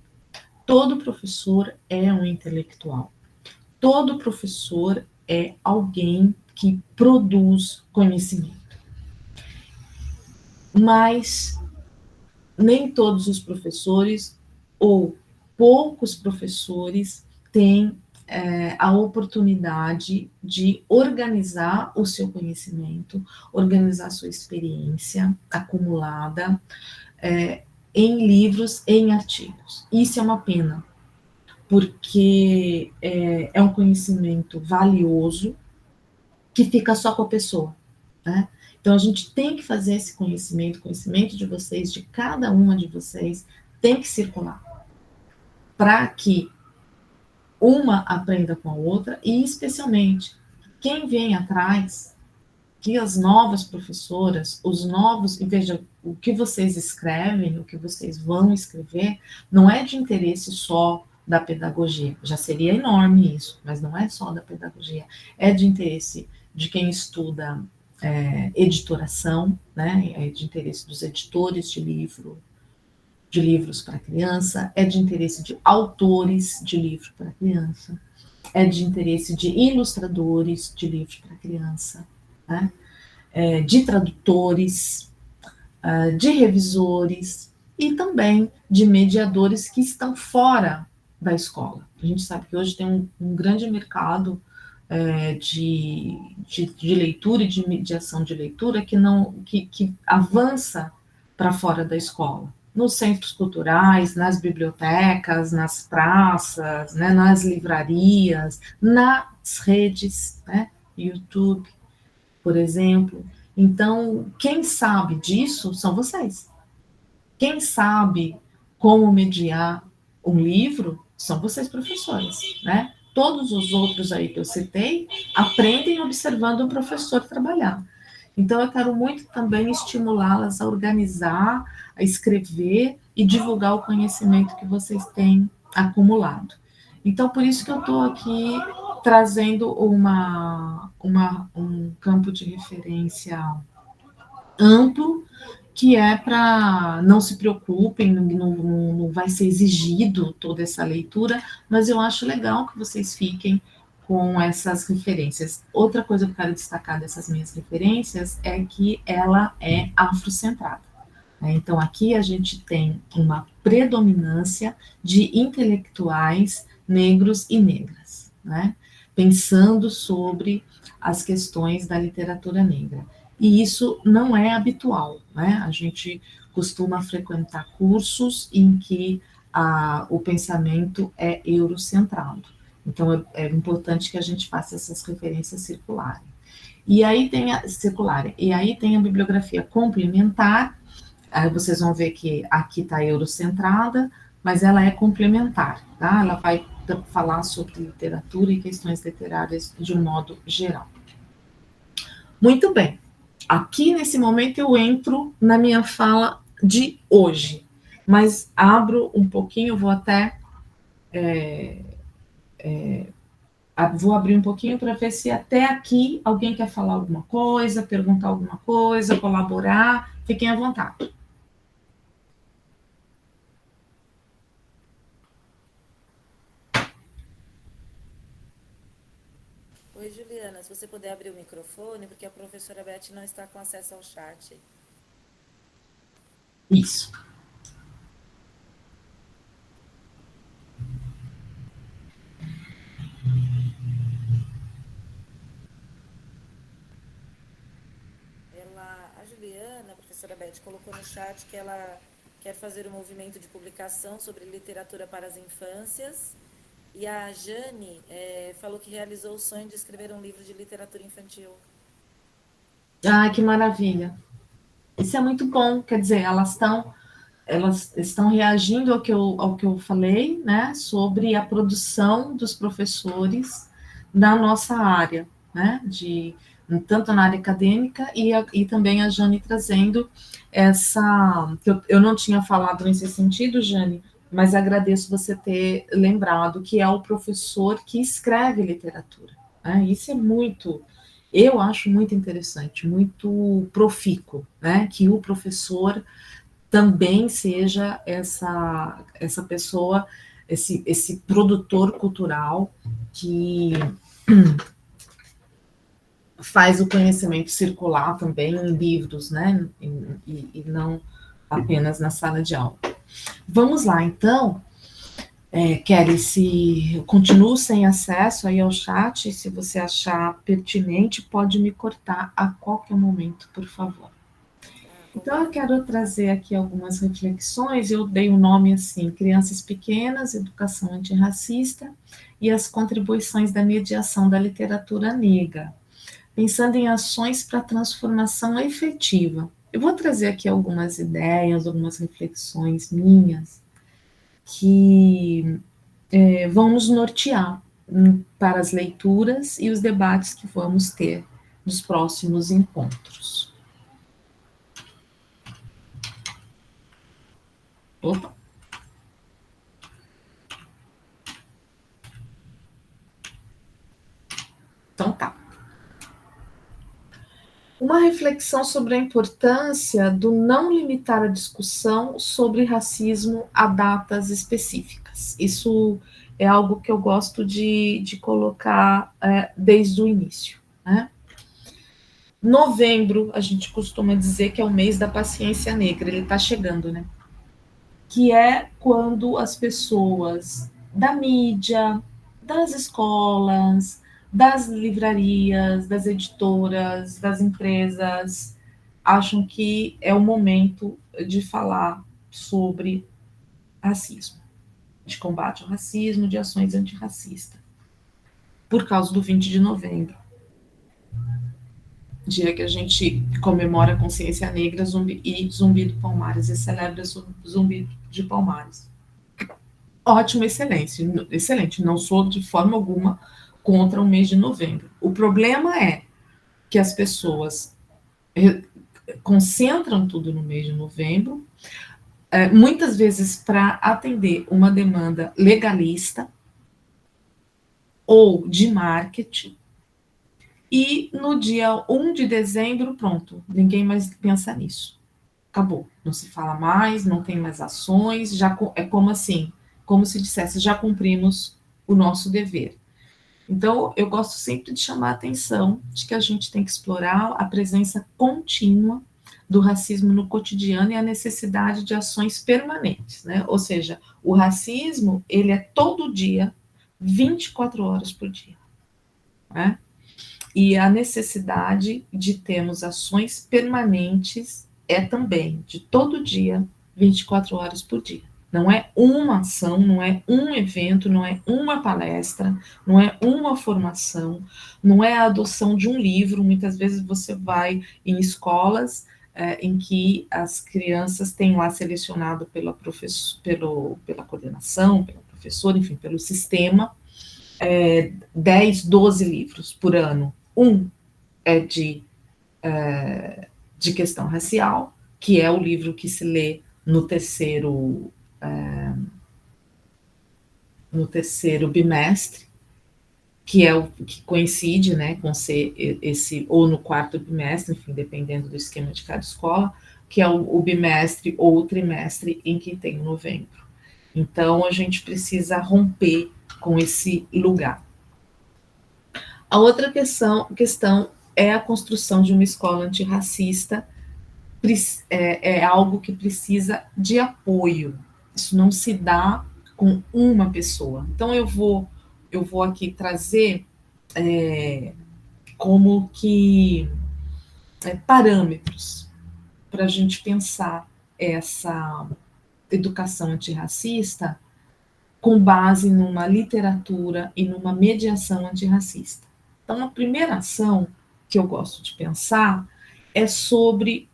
todo professor é um intelectual, todo professor é alguém que produz conhecimento, mas nem todos os professores ou poucos professores têm a oportunidade de organizar o seu conhecimento, organizar a sua experiência acumulada em livros, em artigos. Isso é uma pena, porque é um conhecimento valioso que fica só com a pessoa, né? Então, a gente tem que fazer esse conhecimento, o conhecimento de vocês, de cada uma de vocês, tem que circular, para que uma aprenda com a outra, e especialmente, quem vem atrás, que as novas professoras, os novos, e veja, o que vocês escrevem, o que vocês vão escrever, não é de interesse só da pedagogia, já seria enorme isso, mas não é só da pedagogia, é de interesse de quem estuda editoração, né? É de interesse dos editores de livros para criança, é de interesse de autores de livros para criança, é de interesse de ilustradores de livros para criança, né? De tradutores, de revisores e também de mediadores que estão fora da escola. A gente sabe que hoje tem um grande mercado de leitura e de mediação de leitura que avança para fora da escola, nos centros culturais, nas bibliotecas, nas praças, né, nas livrarias, nas redes, né, YouTube, por exemplo. Então, quem sabe disso são vocês. Quem sabe como mediar um livro são vocês, professores, né? Todos os outros aí que eu citei aprendem observando o professor trabalhar. Então, eu quero muito também estimulá-las a organizar, a escrever e divulgar o conhecimento que vocês têm acumulado. Então, por isso que eu estou aqui trazendo um campo de referência amplo, que é para não se preocupem, não vai ser exigido toda essa leitura, mas eu acho legal que vocês fiquem com essas referências. Outra coisa que eu quero destacar dessas minhas referências é que ela é afrocentrada, né? Então, aqui a gente tem uma predominância de intelectuais negros e negras, né? Pensando sobre as questões da literatura negra. E isso não é habitual, né? A gente costuma frequentar cursos em que o pensamento é eurocentrado. Então, é importante que a gente faça essas referências circularem. E aí tem a bibliografia complementar. Aí vocês vão ver que aqui está eurocentrada, mas ela é complementar, tá? Ela vai falar sobre literatura e questões literárias de um modo geral. Muito bem. Aqui, nesse momento, eu entro na minha fala de hoje, mas abro um pouquinho, vou até... vou abrir um pouquinho para ver se até aqui alguém quer falar alguma coisa, perguntar alguma coisa, colaborar. Fiquem à vontade. Oi, Juliana, se você puder abrir o microfone, porque a professora Beth não está com acesso ao chat. Isso. A Juliana, a professora Beth, colocou no chat quer fazer um movimento de publicação sobre literatura para as infâncias. E a Jane falou que realizou o sonho de escrever um livro de literatura infantil. Ah, que maravilha. Isso é muito bom, quer dizer, elas estão reagindo ao que eu falei, né, sobre a produção dos professores na nossa área, né, tanto na área acadêmica e também a Jane trazendo essa... Eu não tinha falado nesse sentido, Jane, mas agradeço você ter lembrado que é o professor que escreve literatura, né, isso é muito... Eu acho muito interessante, muito profícuo, né, que o professor também seja essa pessoa, esse produtor cultural que faz o conhecimento circular também em livros, né, e não apenas na sala de aula. Vamos lá, então, Kelly, se eu continuo sem acesso aí ao chat, se você achar pertinente, pode me cortar a qualquer momento, por favor. Então, eu quero trazer aqui algumas reflexões. Eu dei o nome assim: Crianças Pequenas, Educação Antirracista e as Contribuições da Mediação da Literatura Negra, pensando em ações para transformação efetiva. Eu vou trazer aqui algumas ideias, algumas reflexões minhas que vão nos nortear para as leituras e os debates que vamos ter nos próximos encontros. Opa! Então tá. Uma reflexão sobre a importância do não limitar a discussão sobre racismo a datas específicas. Isso é algo que eu gosto de colocar desde o início, né? Novembro, a gente costuma dizer que é o mês da paciência negra, ele está chegando, né? Que é quando as pessoas da mídia, das escolas, das livrarias, das editoras, das empresas, acham que é o momento de falar sobre racismo, de combate ao racismo, de ações antirracistas, por causa do 20 de novembro, dia que a gente comemora a consciência negra e Zumbi do Palmares, e celebra Zumbi de Palmares. Ótimo, excelente. Não sou de forma alguma contra o mês de novembro. O problema é que as pessoas concentram tudo no mês de novembro, muitas vezes para atender uma demanda legalista ou de marketing, e no dia 1 de dezembro, pronto, ninguém mais pensa nisso. Acabou, não se fala mais, não tem mais ações, é como assim, como se dissesse, já cumprimos o nosso dever. Então, eu gosto sempre de chamar a atenção de que a gente tem que explorar a presença contínua do racismo no cotidiano e a necessidade de ações permanentes, né? Ou seja, o racismo, ele é todo dia, 24 horas por dia, né? E a necessidade de termos ações permanentes é também de todo dia, 24 horas por dia. Não é uma ação, não é um evento, não é uma palestra, não é uma formação, não é a adoção de um livro. Muitas vezes você vai em escolas em que as crianças têm lá selecionado pela coordenação, pela professora, enfim, pelo sistema, 10, 12 livros por ano. Um é de questão racial, que é o livro que se lê no terceiro bimestre, que é o que coincide, né, com ser esse, ou no quarto bimestre, enfim, dependendo do esquema de cada escola, que é o bimestre ou o trimestre em que tem novembro. Então, a gente precisa romper com esse lugar. A outra questão é a construção de uma escola antirracista, é algo que precisa de apoio. Isso não se dá com uma pessoa. Então, eu vou aqui trazer como que parâmetros para a gente pensar educação antirracista com base numa literatura e numa mediação antirracista. Então, a primeira ação que eu gosto de pensar é sobre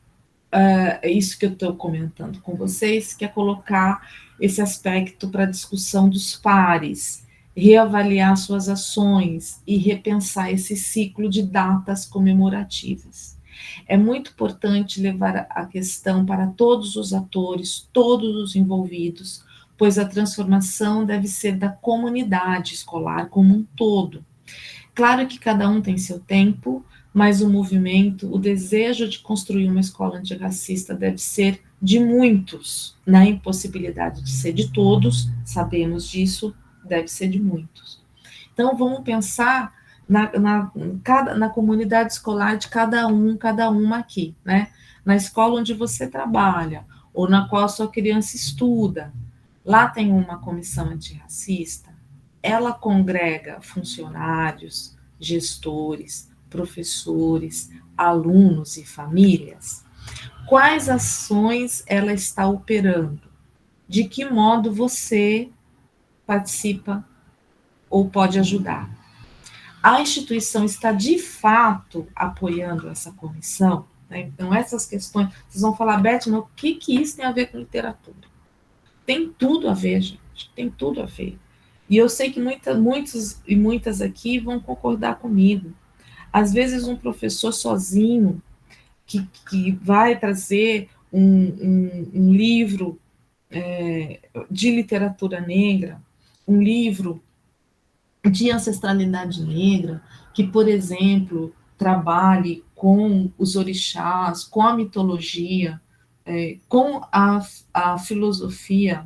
isso que eu estou comentando com vocês, que é colocar esse aspecto para a discussão dos pares, reavaliar suas ações e repensar esse ciclo de datas comemorativas. É muito importante levar a questão para todos os atores, todos os envolvidos, pois a transformação deve ser da comunidade escolar como um todo. Claro que cada um tem seu tempo, mas o movimento, o desejo de construir uma escola antirracista deve ser de muitos, na impossibilidade de ser de todos, sabemos disso, deve ser de muitos. Então, vamos pensar na comunidade escolar de cada uma aqui, né? Na escola onde você trabalha, ou na qual a sua criança estuda. Lá tem uma comissão antirracista, ela congrega funcionários, gestores, professores, alunos e famílias. Quais ações ela está operando? De que modo você participa ou pode ajudar? A instituição está de fato apoiando essa comissão? Né? Então, essas questões, vocês vão falar, Beth, mas o que isso tem a ver com literatura? Tem tudo a ver, gente, tem tudo a ver. E eu sei que muitos e muitas aqui vão concordar comigo. Às vezes, um professor sozinho, que vai trazer um livro de literatura negra, um livro de ancestralidade negra, que, por exemplo, trabalhe com os orixás, com a mitologia, com a filosofia,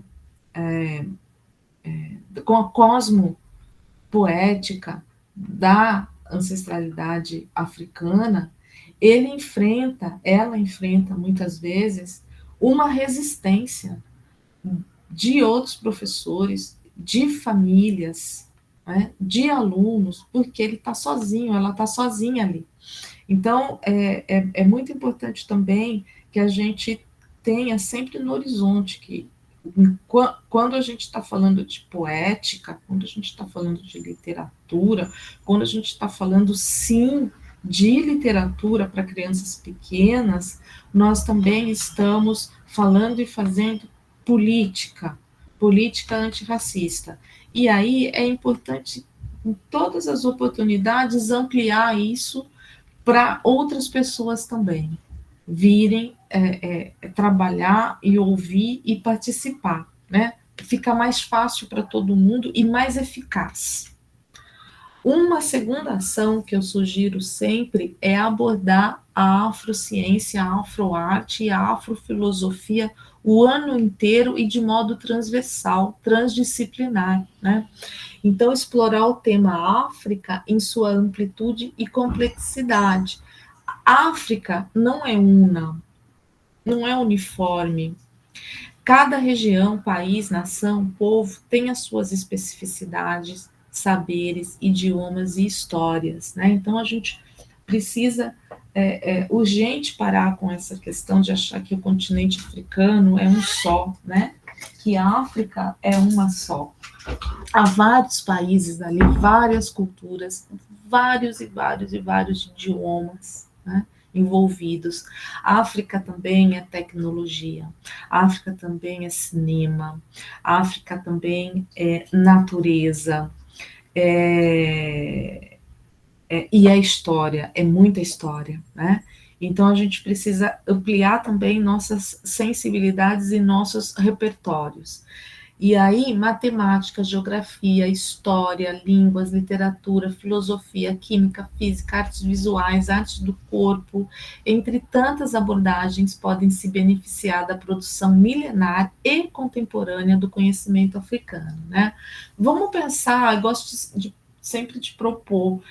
com a cosmopoética da ancestralidade africana, ela enfrenta muitas vezes uma resistência de outros professores, de famílias, né, de alunos, porque ele está sozinho, ela está sozinha ali. Então, é muito importante também que a gente tenha sempre no horizonte que, quando a gente está falando de poética, quando a gente está falando de literatura, quando a gente está falando, sim, de literatura para crianças pequenas, nós também estamos falando e fazendo política antirracista. E aí é importante, em todas as oportunidades, ampliar isso para outras pessoas também virem trabalhar e ouvir e participar, né? Fica mais fácil para todo mundo e mais eficaz. Uma segunda ação que eu sugiro sempre é abordar a afrociência, a afroarte e a afrofilosofia o ano inteiro e de modo transversal, transdisciplinar, né? Então, explorar o tema África em sua amplitude e complexidade. A África não é una, não é uniforme. Cada região, país, nação, povo tem as suas especificidades, saberes, idiomas e histórias, né? Então, a gente precisa urgente parar com essa questão de achar que o continente africano é um só, né? Que a África é uma só. Há vários países ali, várias culturas, vários idiomas, né, envolvidos. A África também é tecnologia, a África também é cinema, a África também é natureza, e a história, é muita história, né? Então, a gente precisa ampliar também nossas sensibilidades e nossos repertórios. E aí, matemática, geografia, história, línguas, literatura, filosofia, química, física, artes visuais, artes do corpo, entre tantas abordagens, podem se beneficiar da produção milenar e contemporânea do conhecimento africano, né? Vamos pensar, eu gosto sempre de propor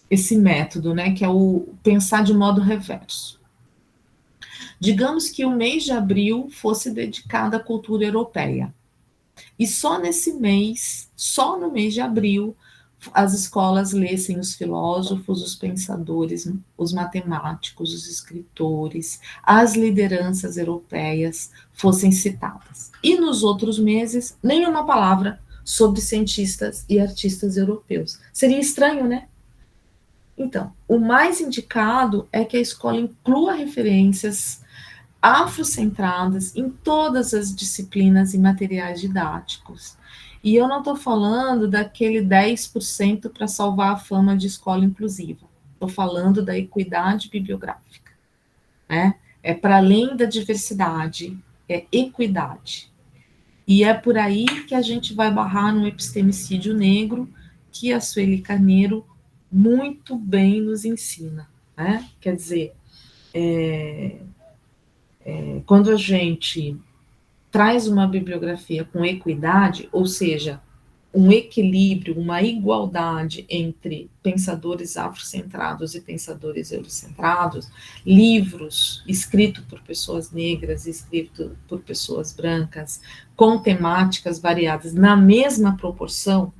esse método, né, que é o pensar de modo reverso. Digamos que o mês de abril fosse dedicado à cultura europeia. E só no mês de abril, as escolas lessem os filósofos, os pensadores, os matemáticos, os escritores, as lideranças europeias fossem citadas. E nos outros meses, nenhuma palavra sobre cientistas e artistas europeus. Seria estranho, né? Então, o mais indicado é que a escola inclua referências afrocentradas em todas as disciplinas e materiais didáticos. E eu não estou falando daquele 10% para salvar a fama de escola inclusiva. Estou falando da equidade bibliográfica. Né? É para além da diversidade, é equidade. E é por aí que a gente vai barrar no epistemicídio negro, que a Sueli Carneiro muito bem nos ensina. Né? Quer dizer, quando a gente traz uma bibliografia com equidade, ou seja, um equilíbrio, uma igualdade entre pensadores afrocentrados e pensadores eurocentrados, livros escritos por pessoas negras, escritos por pessoas brancas, com temáticas variadas na mesma proporção,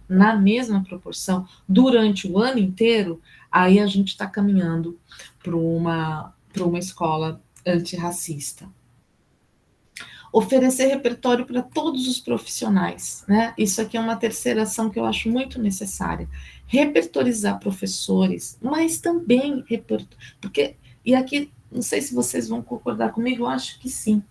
durante o ano inteiro, aí a gente está caminhando para uma escola antirracista. Oferecer repertório para todos os profissionais, né? Isso aqui é uma terceira ação que eu acho muito necessária. Repertorizar professores, mas também porque, e aqui, não sei se vocês vão concordar comigo, eu acho que sim.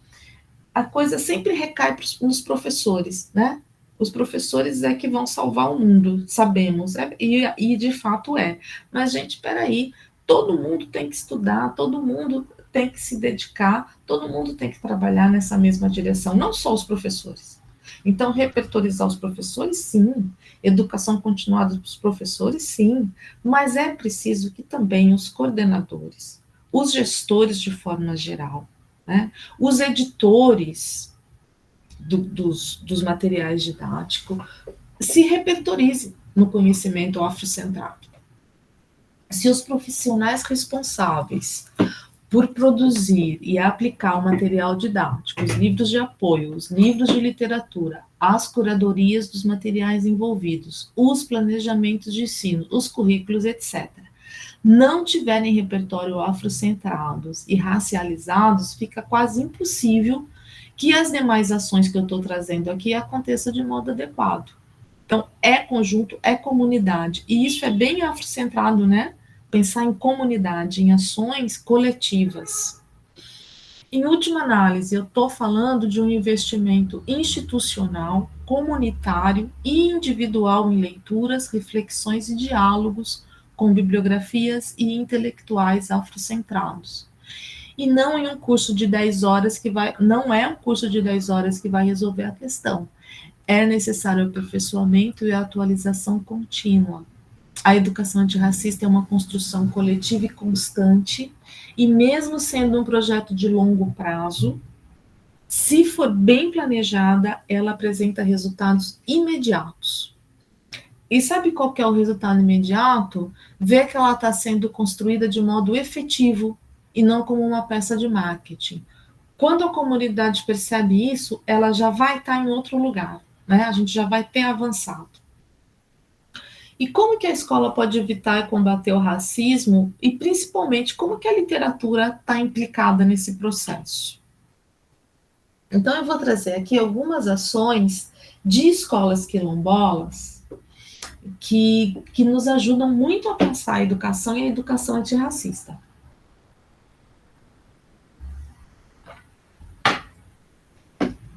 A coisa sempre recai nos professores, né? Os professores é que vão salvar o mundo, sabemos, e de fato é. Mas, gente, peraí, todo mundo tem que estudar, todo mundo tem que se dedicar, todo mundo tem que trabalhar nessa mesma direção, não só os professores. Então, repertorizar os professores, sim. Educação continuada dos professores, sim. Mas é preciso que também os coordenadores, os gestores de forma geral, né, os editores dos materiais didáticos, se repertorizem no conhecimento afrocentrado. Se os profissionais responsáveis por produzir e aplicar o material didático, os livros de apoio, os livros de literatura, as curadorias dos materiais envolvidos, os planejamentos de ensino, os currículos, etc., não tiverem repertório afrocentrados e racializados, fica quase impossível que as demais ações que eu estou trazendo aqui aconteçam de modo adequado. Então, é conjunto, é comunidade, e isso é bem afrocentrado, né? Pensar em comunidade, em ações coletivas. Em última análise, eu estou falando de um investimento institucional, comunitário e individual em leituras, reflexões e diálogos com bibliografias e intelectuais afrocentrados. E não em um curso de 10 horas não é um curso de 10 horas que vai resolver a questão. É necessário o aperfeiçoamento e a atualização contínua. A educação antirracista é uma construção coletiva e constante, e mesmo sendo um projeto de longo prazo, se for bem planejada, ela apresenta resultados imediatos. E sabe qual que é o resultado imediato? Ver que ela está sendo construída de modo efetivo e não como uma peça de marketing. Quando a comunidade percebe isso, ela já vai estar em outro lugar, né? A gente já vai ter avançado. E como que a escola pode evitar e combater o racismo? E, principalmente, como que a literatura está implicada nesse processo? Então, eu vou trazer aqui algumas ações de escolas quilombolas que nos ajudam muito a pensar a educação e a educação antirracista.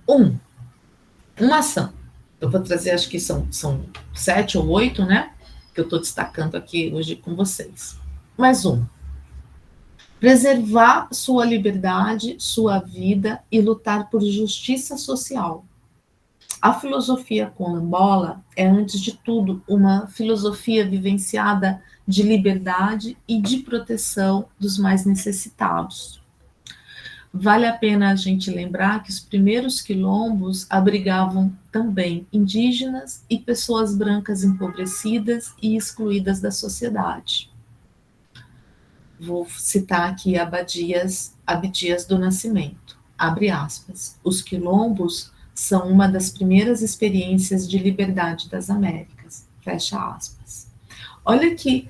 Uma ação. Eu vou trazer, acho que são 7 ou 8, né? Que eu estou destacando aqui hoje com vocês. Mais um. Preservar sua liberdade, sua vida e lutar por justiça social. A filosofia quilombola é, antes de tudo, uma filosofia vivenciada de liberdade e de proteção dos mais necessitados. Vale a pena a gente lembrar que os primeiros quilombos abrigavam também indígenas e pessoas brancas empobrecidas e excluídas da sociedade. Vou citar aqui Abdias do Nascimento, abre aspas. Os quilombos são uma das primeiras experiências de liberdade das Américas, Fecha aspas. Olha que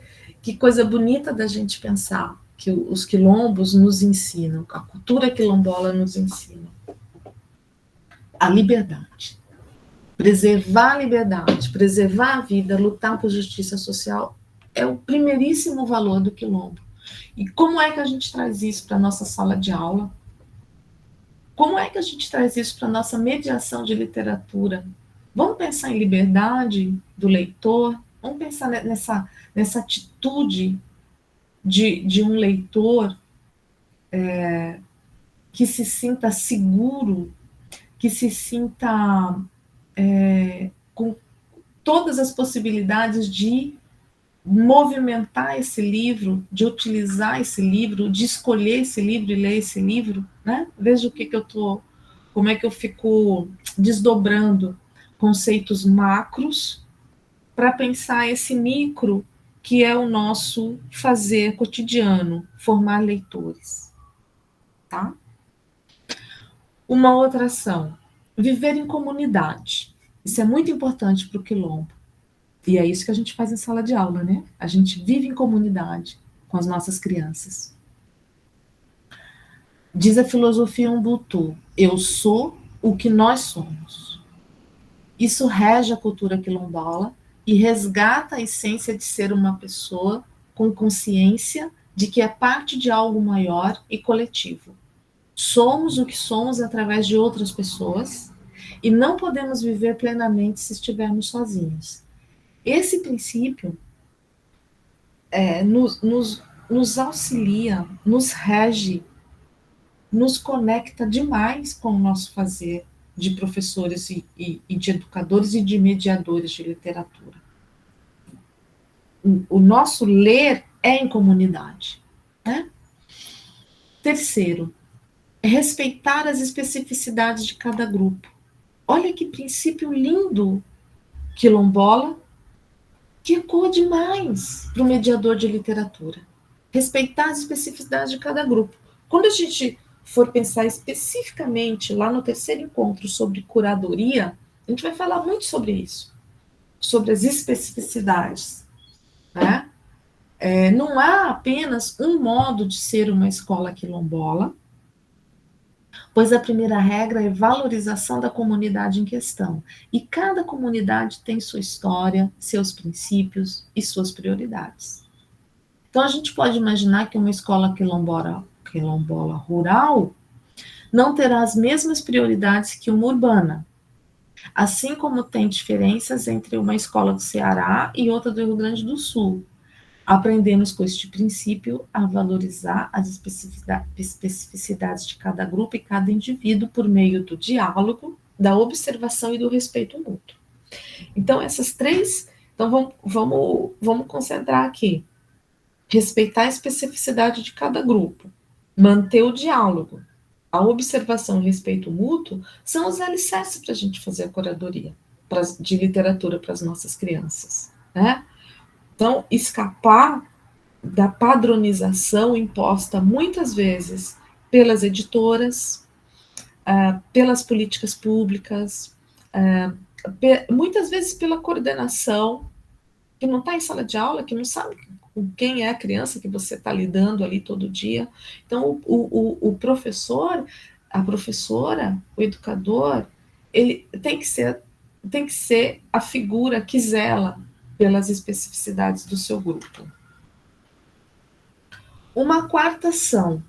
coisa bonita da gente pensar que os quilombos nos ensinam, a cultura quilombola nos ensina. A liberdade. Preservar a liberdade, preservar a vida, lutar por justiça social é o primeiríssimo valor do quilombo. E como é que a gente traz isso para a nossa sala de aula? Como é que a gente traz isso para a nossa mediação de literatura? Vamos pensar em liberdade do leitor? Vamos pensar nessa atitude de um leitor que se sinta seguro, que se sinta com todas as possibilidades de movimentar esse livro, de utilizar esse livro, de escolher esse livro e ler esse livro, né? Veja como é que eu fico desdobrando conceitos macros para pensar esse micro que é o nosso fazer cotidiano, formar leitores, tá? Uma outra ação, viver em comunidade. Isso é muito importante para o quilombo. E é isso que a gente faz em sala de aula, né? A gente vive em comunidade com as nossas crianças. Diz a filosofia Ubuntu, eu sou o que nós somos. Isso rege a cultura quilombola e resgata a essência de ser uma pessoa com consciência de que é parte de algo maior e coletivo. Somos o que somos através de outras pessoas e não podemos viver plenamente se estivermos sozinhos. Esse princípio nos auxilia, nos rege, nos conecta demais com o nosso fazer de professores e de educadores e de mediadores de literatura. O nosso ler é em comunidade, né? Terceiro, respeitar as especificidades de cada grupo. Olha que princípio lindo, quilombola, que ecoa demais para o mediador de literatura. Respeitar as especificidades de cada grupo. Quando a gente for pensar especificamente lá no terceiro encontro sobre curadoria, a gente vai falar muito sobre isso, sobre as especificidades, né? Não há apenas um modo de ser uma escola quilombola, pois a primeira regra é valorização da comunidade em questão. E cada comunidade tem sua história, seus princípios e suas prioridades. Então, a gente pode imaginar que uma escola quilombola rural não terá as mesmas prioridades que uma urbana, assim como tem diferenças entre uma escola do Ceará e outra do Rio Grande do Sul. Aprendemos com este princípio a valorizar as especificidades de cada grupo e cada indivíduo por meio do diálogo, da observação e do respeito mútuo. Então, essas três... Então, vamos concentrar aqui. Respeitar a especificidade de cada grupo, manter o diálogo, a observação e respeito mútuo são os alicerces para a gente fazer a curadoria de literatura para as nossas crianças, né? Então, escapar da padronização imposta muitas vezes pelas editoras, pelas políticas públicas, muitas vezes pela coordenação, que não está em sala de aula, que não sabe com quem é a criança que você está lidando ali todo dia. Então, o professor, a professora, o educador, ele tem que ser a figura que zela pelas especificidades do seu grupo. Uma quarta ação,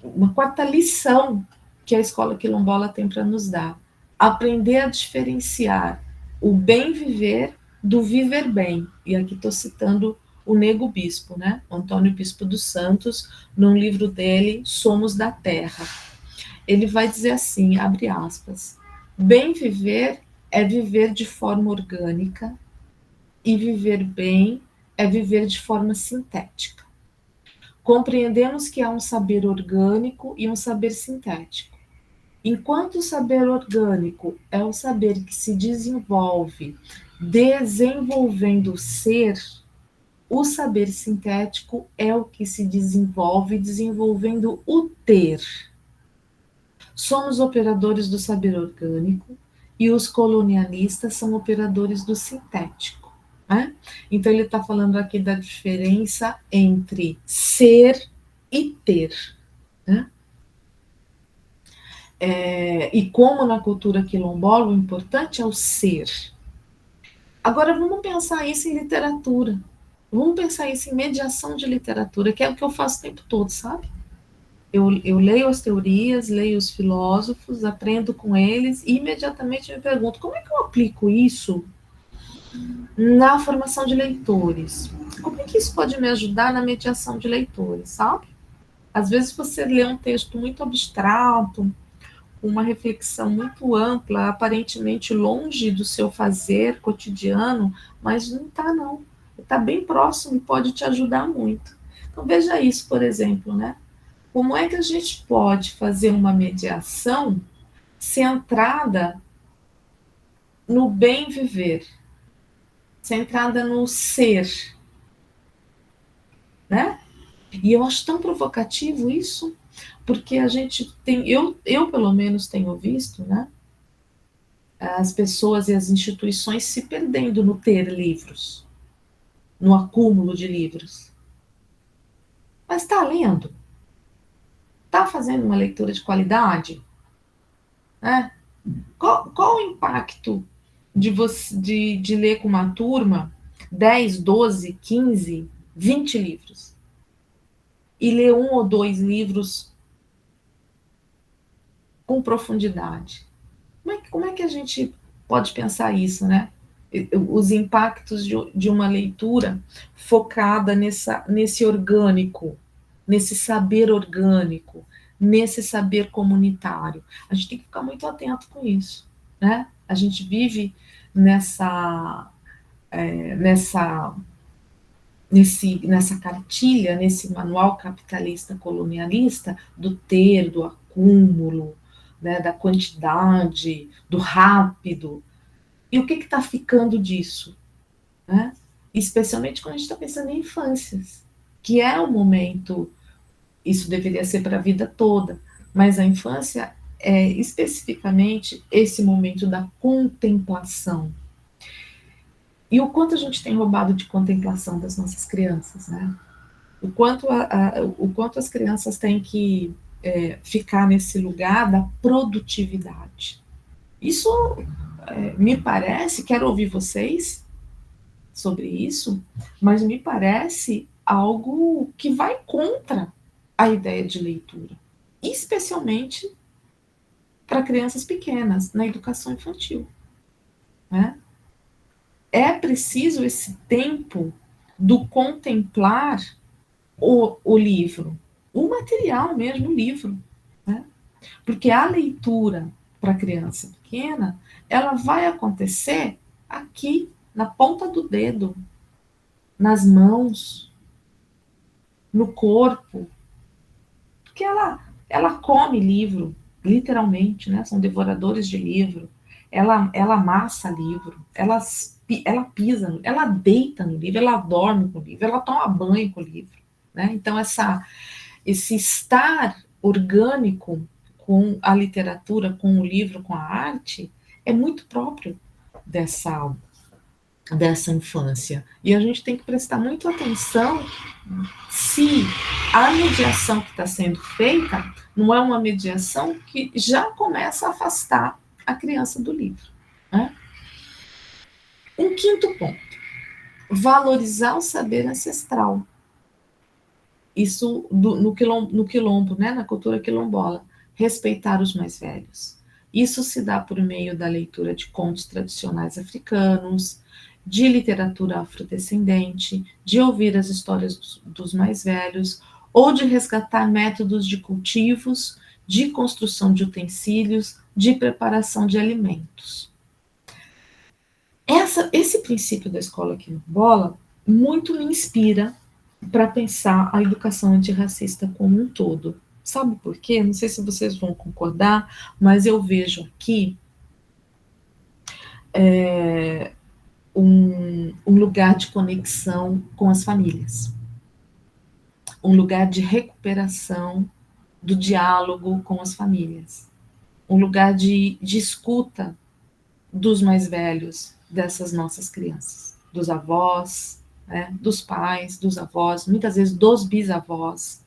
uma quarta lição que a escola quilombola tem para nos dar: aprender a diferenciar o bem viver do viver bem. E aqui estou citando o Nego Bispo, né? Antônio Bispo dos Santos, num livro dele, Somos da Terra. Ele vai dizer assim, abre aspas, bem viver é viver de forma orgânica, e viver bem é viver de forma sintética. Compreendemos que há um saber orgânico e um saber sintético. Enquanto o saber orgânico é o saber que se desenvolve desenvolvendo o ser, o saber sintético é o que se desenvolve desenvolvendo o ter. Somos operadores do saber orgânico e os colonialistas são operadores do sintético. né? Então, ele está falando aqui da diferença entre ser e ter, né? E como na cultura quilombola o importante é o ser. Agora, vamos pensar isso em literatura. Vamos pensar isso em mediação de literatura, que é o que eu faço o tempo todo, sabe? Eu leio as teorias, leio os filósofos, aprendo com eles e imediatamente me pergunto como é que eu aplico isso na formação de leitores? Como é que isso pode me ajudar na mediação de leitores, sabe? Às vezes você lê um texto muito abstrato, uma reflexão muito ampla, aparentemente longe do seu fazer cotidiano, mas não está, não. Está bem próximo e pode te ajudar muito. Então, veja isso, por exemplo, né? Como é que a gente pode fazer uma mediação centrada no bem viver, centrada no ser, né? E eu acho tão provocativo isso, porque a gente tem, eu pelo menos tenho visto, né? As pessoas e as instituições se perdendo no ter livros, no acúmulo de livros. Mas está lendo? Está fazendo uma leitura de qualidade? Né? Qual o impacto de ler com uma turma 10, 12, 15, 20 livros? E ler um ou dois livros com profundidade? Como é que a gente pode pensar isso, né? Os impactos de uma leitura focada nesse orgânico, nesse saber orgânico, nesse saber comunitário. A gente tem que ficar muito atento com isso, né? A gente vive nessa cartilha, nesse manual capitalista colonialista do ter, do acúmulo, né, da quantidade, do rápido. E o que está ficando disso? Né? Especialmente quando a gente está pensando em infâncias, que é um momento, isso deveria ser para a vida toda, mas a infância é especificamente esse momento da contemplação. E o quanto a gente tem roubado de contemplação das nossas crianças, né? O quanto as crianças têm que ficar nesse lugar da produtividade. Isso me parece, quero ouvir vocês sobre isso, mas me parece algo que vai contra a ideia de leitura, especialmente para crianças pequenas, na educação infantil, né? É preciso esse tempo do contemplar o livro, o material mesmo, o livro, né? Porque a leitura para criança pequena, ela vai acontecer aqui, na ponta do dedo, nas mãos, no corpo, porque ela come livro, literalmente, né? São devoradores de livro, ela amassa livro, ela pisa, ela deita no livro, ela dorme com o livro, ela toma banho com o livro, né? Então, esse estar orgânico com a literatura, com o livro, com a arte, é muito próprio dessa infância. E a gente tem que prestar muito atenção se a mediação que está sendo feita não é uma mediação que já começa a afastar a criança do livro, né? Um quinto ponto, valorizar o saber ancestral. Isso no quilombo, né, na cultura quilombola, respeitar os mais velhos. Isso se dá por meio da leitura de contos tradicionais africanos, de literatura afrodescendente, de ouvir as histórias dos mais velhos, ou de resgatar métodos de cultivos, de construção de utensílios, de preparação de alimentos. Esse princípio da escola quilombola muito me inspira para pensar a educação antirracista como um todo. Sabe por quê? Não sei se vocês vão concordar, mas eu vejo aqui um lugar de conexão com as famílias, um lugar de recuperação do diálogo com as famílias, um lugar de escuta dos mais velhos dessas nossas crianças, dos avós, né, dos pais, dos avós, muitas vezes dos bisavós,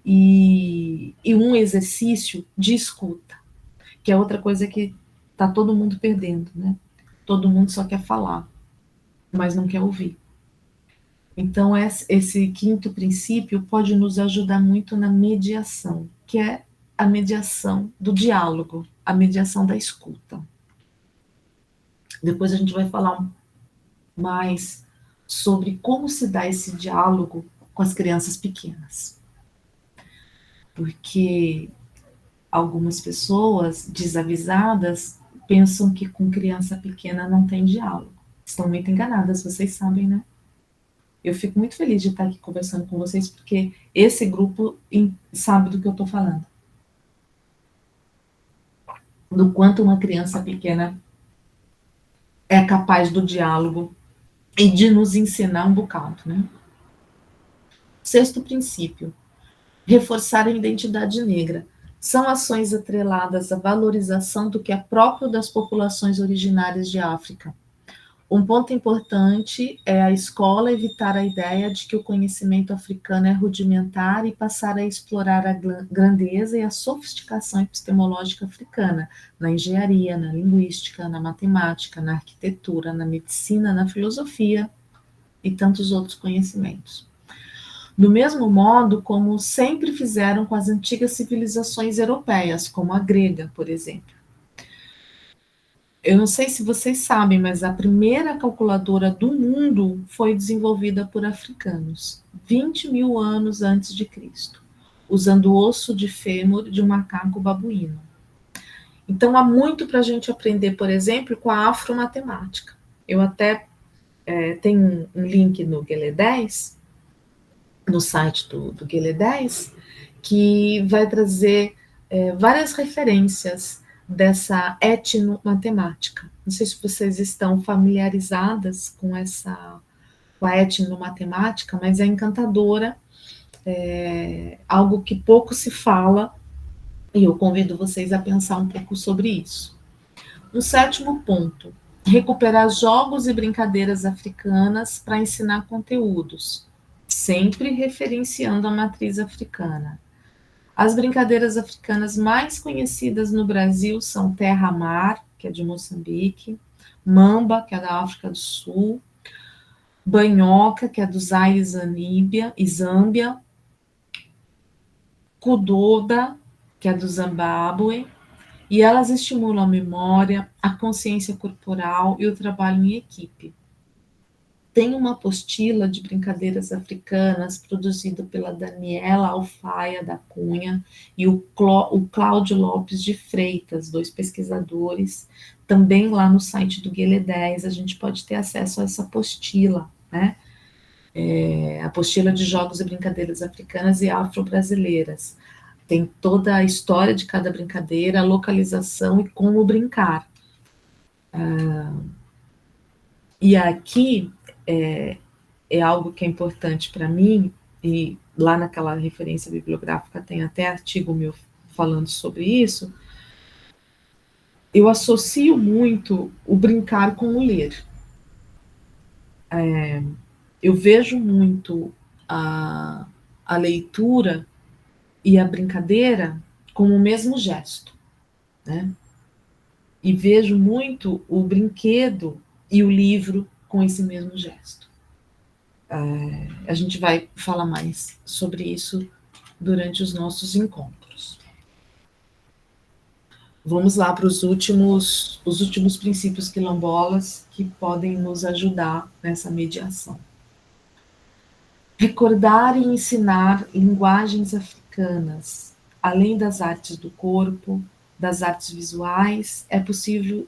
e um exercício de escuta, que é outra coisa que está todo mundo perdendo, né? Todo mundo só quer falar, mas não quer ouvir. Então, esse quinto princípio pode nos ajudar muito na mediação, que é a mediação do diálogo, a mediação da escuta. Depois a gente vai falar mais sobre como se dá esse diálogo com as crianças pequenas. Porque algumas pessoas desavisadas pensam que com criança pequena não tem diálogo. Estão muito enganadas, vocês sabem, né? Eu fico muito feliz de estar aqui conversando com vocês, porque esse grupo sabe do que eu estou falando. Do quanto uma criança pequena é capaz do diálogo e de nos ensinar um bocado, né? Sexto princípio, reforçar a identidade negra. São ações atreladas à valorização do que é próprio das populações originárias de África. Um ponto importante é a escola evitar a ideia de que o conhecimento africano é rudimentar e passar a explorar a grandeza e a sofisticação epistemológica africana, na engenharia, na linguística, na matemática, na arquitetura, na medicina, na filosofia e tantos outros conhecimentos. Do mesmo modo como sempre fizeram com as antigas civilizações europeias, como a grega, por exemplo. Eu não sei se vocês sabem, mas a primeira calculadora do mundo foi desenvolvida por africanos, 20 mil anos antes de Cristo, usando o osso de fêmur de um macaco babuíno. Então, há muito para a gente aprender, por exemplo, com a afromatemática. Eu até tenho um link no Guelé 10, no site do Guelé 10, que vai trazer várias referências dessa etnomatemática. Não sei se vocês estão familiarizadas com a etnomatemática, mas é encantadora, algo que pouco se fala, e eu convido vocês a pensar um pouco sobre isso. Um sétimo ponto, recuperar jogos e brincadeiras africanas para ensinar conteúdos, sempre referenciando a matriz africana. As brincadeiras africanas mais conhecidas no Brasil são terra-mar, que é de Moçambique, mamba, que é da África do Sul, banhoca, que é do Zaire e Zâmbia, kudoda, que é do Zimbábue, e elas estimulam a memória, a consciência corporal e o trabalho em equipe. Tem uma apostila de brincadeiras africanas produzida pela Daniela Alfaia da Cunha e o Cláudio Lopes de Freitas, dois pesquisadores, também lá no site do Guelé 10, a gente pode ter acesso a essa apostila, né? Apostila de Jogos e Brincadeiras Africanas e Afro-Brasileiras. Tem toda a história de cada brincadeira, a localização e como brincar. E aqui é algo que é importante para mim, e lá naquela referência bibliográfica tem até artigo meu falando sobre isso. Eu associo muito o brincar com o ler. Eu vejo muito a leitura e a brincadeira como o mesmo gesto, né? E vejo muito o brinquedo e o livro com esse mesmo gesto. A gente vai falar mais sobre isso durante os nossos encontros. Vamos lá para os últimos princípios quilombolas que podem nos ajudar nessa mediação. Recordar e ensinar linguagens africanas, além das artes do corpo, das artes visuais, é possível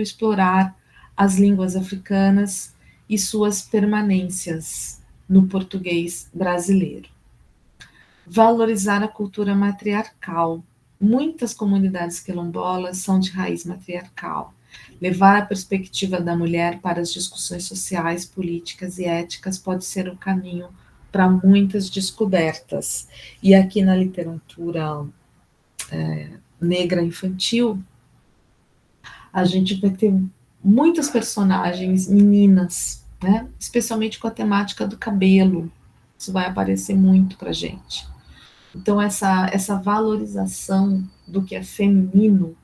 explorar as línguas africanas e suas permanências no português brasileiro. Valorizar a cultura matriarcal. Muitas comunidades quilombolas são de raiz matriarcal. Levar a perspectiva da mulher para as discussões sociais, políticas e éticas pode ser o caminho para muitas descobertas. E aqui na literatura negra infantil, a gente vai ter muitas personagens meninas, né? Especialmente com a temática do cabelo. Isso vai aparecer muito para a gente. Então, essa valorização do que é feminino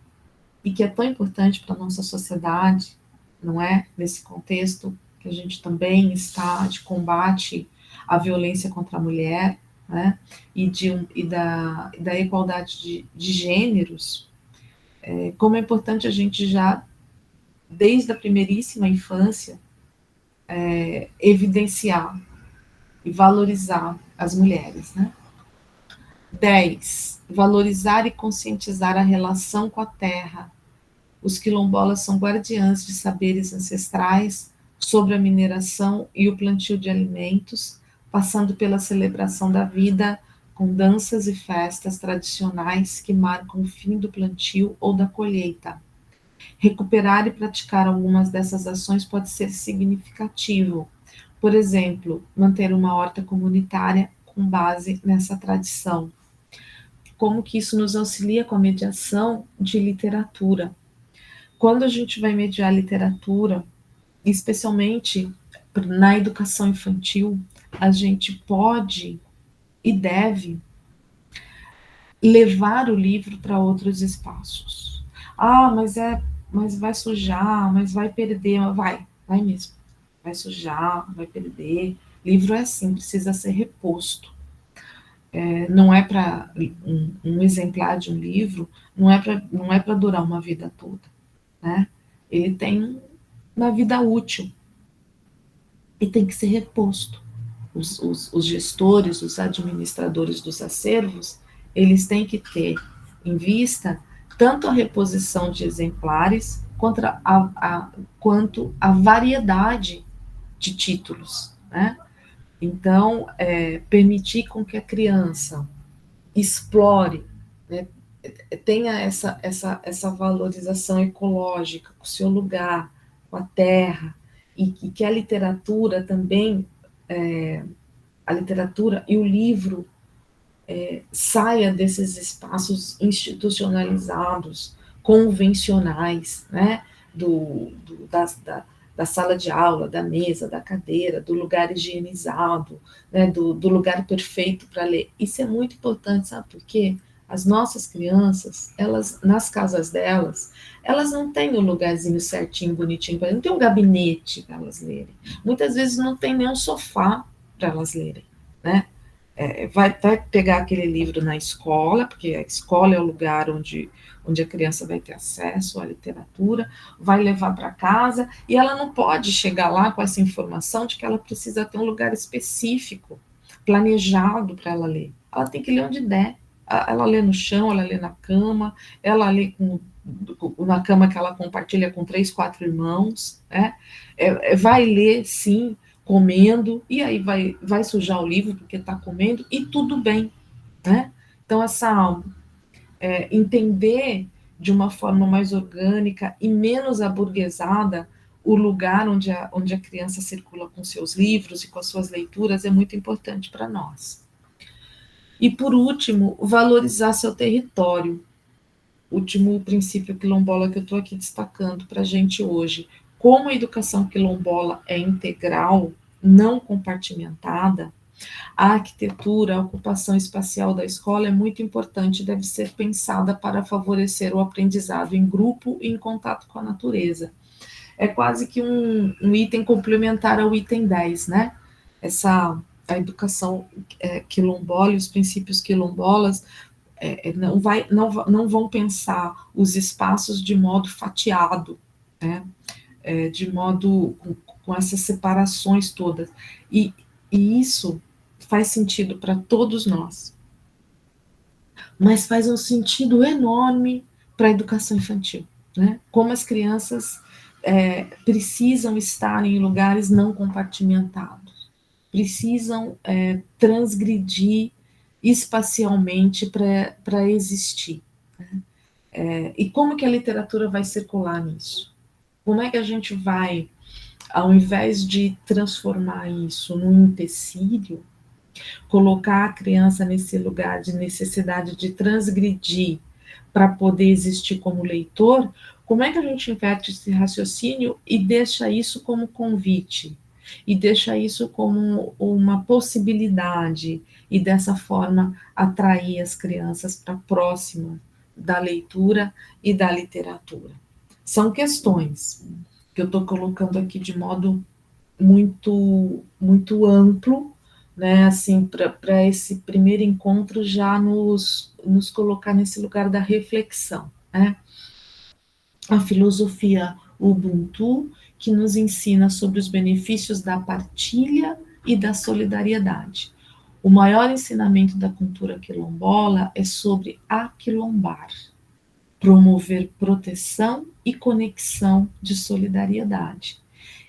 e que é tão importante para a nossa sociedade, não é? Nesse contexto que a gente também está de combate à violência contra a mulher, né? E da igualdade de gêneros, como é importante a gente já, desde a primeiríssima infância, evidenciar e valorizar as mulheres, né? 10. Valorizar e conscientizar a relação com a terra. Os quilombolas são guardiãs de saberes ancestrais sobre a mineração e o plantio de alimentos, passando pela celebração da vida com danças e festas tradicionais que marcam o fim do plantio ou da colheita. Recuperar e praticar algumas dessas ações pode ser significativo. Por exemplo, manter uma horta comunitária com base nessa tradição. Como que isso nos auxilia com a mediação de literatura? Quando a gente vai mediar literatura, especialmente na educação infantil, a gente pode e deve levar o livro para outros espaços. Ah, mas vai sujar, mas vai perder, vai mesmo. Vai sujar, vai perder. Livro é assim, precisa ser reposto. Não é para um exemplar de um livro, não é para durar uma vida toda, né? Ele tem uma vida útil e tem que ser reposto. Os gestores, os administradores dos acervos, eles têm que ter em vista tanto a reposição de exemplares quanto a variedade de títulos, né? Então, permitir com que a criança explore, né, tenha essa valorização ecológica, com o seu lugar, com a terra, e que a literatura também, a literatura e o livro saia desses espaços institucionalizados, convencionais, né, da sala de aula, da mesa, da cadeira, do lugar higienizado, né, do lugar perfeito para ler. Isso é muito importante, sabe por quê? As nossas crianças, elas, nas casas delas, elas não têm o lugarzinho certinho, bonitinho, não tem um gabinete para elas lerem. Muitas vezes não tem nem um sofá para elas lerem, né? Vai pegar aquele livro na escola, porque a escola é o lugar onde a criança vai ter acesso à literatura, vai levar para casa, e ela não pode chegar lá com essa informação de que ela precisa ter um lugar específico, planejado para ela ler. Ela tem que ler onde der. Ela lê no chão, ela lê na cama, ela lê na cama que ela compartilha com 3, 4 irmãos, né? Vai ler, sim, comendo, e aí vai sujar o livro porque está comendo, e tudo bem, né? Então, entender de uma forma mais orgânica e menos aburguesada o lugar onde a criança circula com seus livros e com as suas leituras é muito importante para nós. E, por último, valorizar seu território. Último princípio quilombola que eu estou aqui destacando para a gente hoje. Como a educação quilombola é integral, não compartimentada, a arquitetura, a ocupação espacial da escola é muito importante e deve ser pensada para favorecer o aprendizado em grupo e em contato com a natureza. É quase que um item complementar ao item 10, né? A educação quilombola e os princípios quilombolas não vão pensar os espaços de modo fatiado, né? De modo com essas separações todas. E isso faz sentido para todos nós, mas faz um sentido enorme para a educação infantil, né? Como as crianças precisam estar em lugares não compartimentados, precisam transgredir espacialmente para existir, né? E como que a literatura vai circular nisso? Como é que a gente vai, ao invés de transformar isso num empecilho, colocar a criança nesse lugar de necessidade de transgredir para poder existir como leitor, como é que a gente inverte esse raciocínio e deixa isso como convite? E deixa isso como uma possibilidade, e dessa forma atrair as crianças para próxima da leitura e da literatura. São questões que eu estou colocando aqui de modo muito amplo, né, assim, para esse primeiro encontro já nos colocar nesse lugar da reflexão, né? A filosofia Ubuntu, que nos ensina sobre os benefícios da partilha e da solidariedade. O maior ensinamento da cultura quilombola é sobre aquilombar, promover proteção e conexão de solidariedade.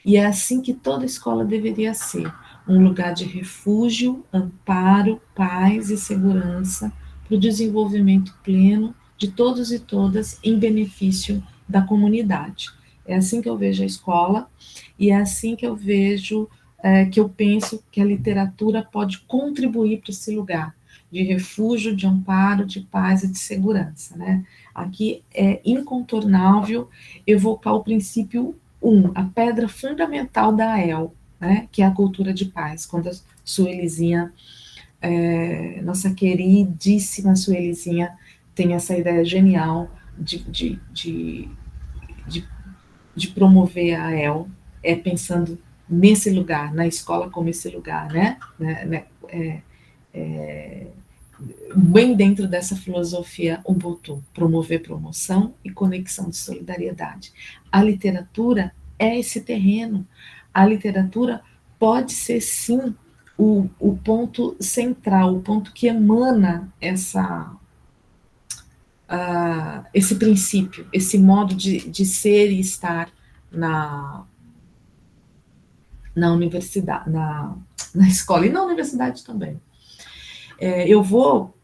E é assim que toda escola deveria ser, um lugar de refúgio, amparo, paz e segurança para o desenvolvimento pleno de todos e todas em benefício da comunidade. É assim que eu vejo a escola e é assim que eu vejo, que eu penso que a literatura pode contribuir para esse lugar de refúgio, de amparo, de paz e de segurança, né? Aqui é incontornável evocar o princípio 1, a pedra fundamental da AEL, né, que é a cultura de paz, quando a Suelizinha, nossa queridíssima Suelizinha, tem essa ideia genial de promover a AEL, pensando nesse lugar, na escola como esse lugar, né, bem dentro dessa filosofia Ubuntu, promover promoção e conexão de solidariedade. A literatura é esse terreno. A literatura pode ser, sim, o ponto central, o ponto que emana esse princípio, esse modo de ser e estar na universidade, na escola e na universidade também. Eu vou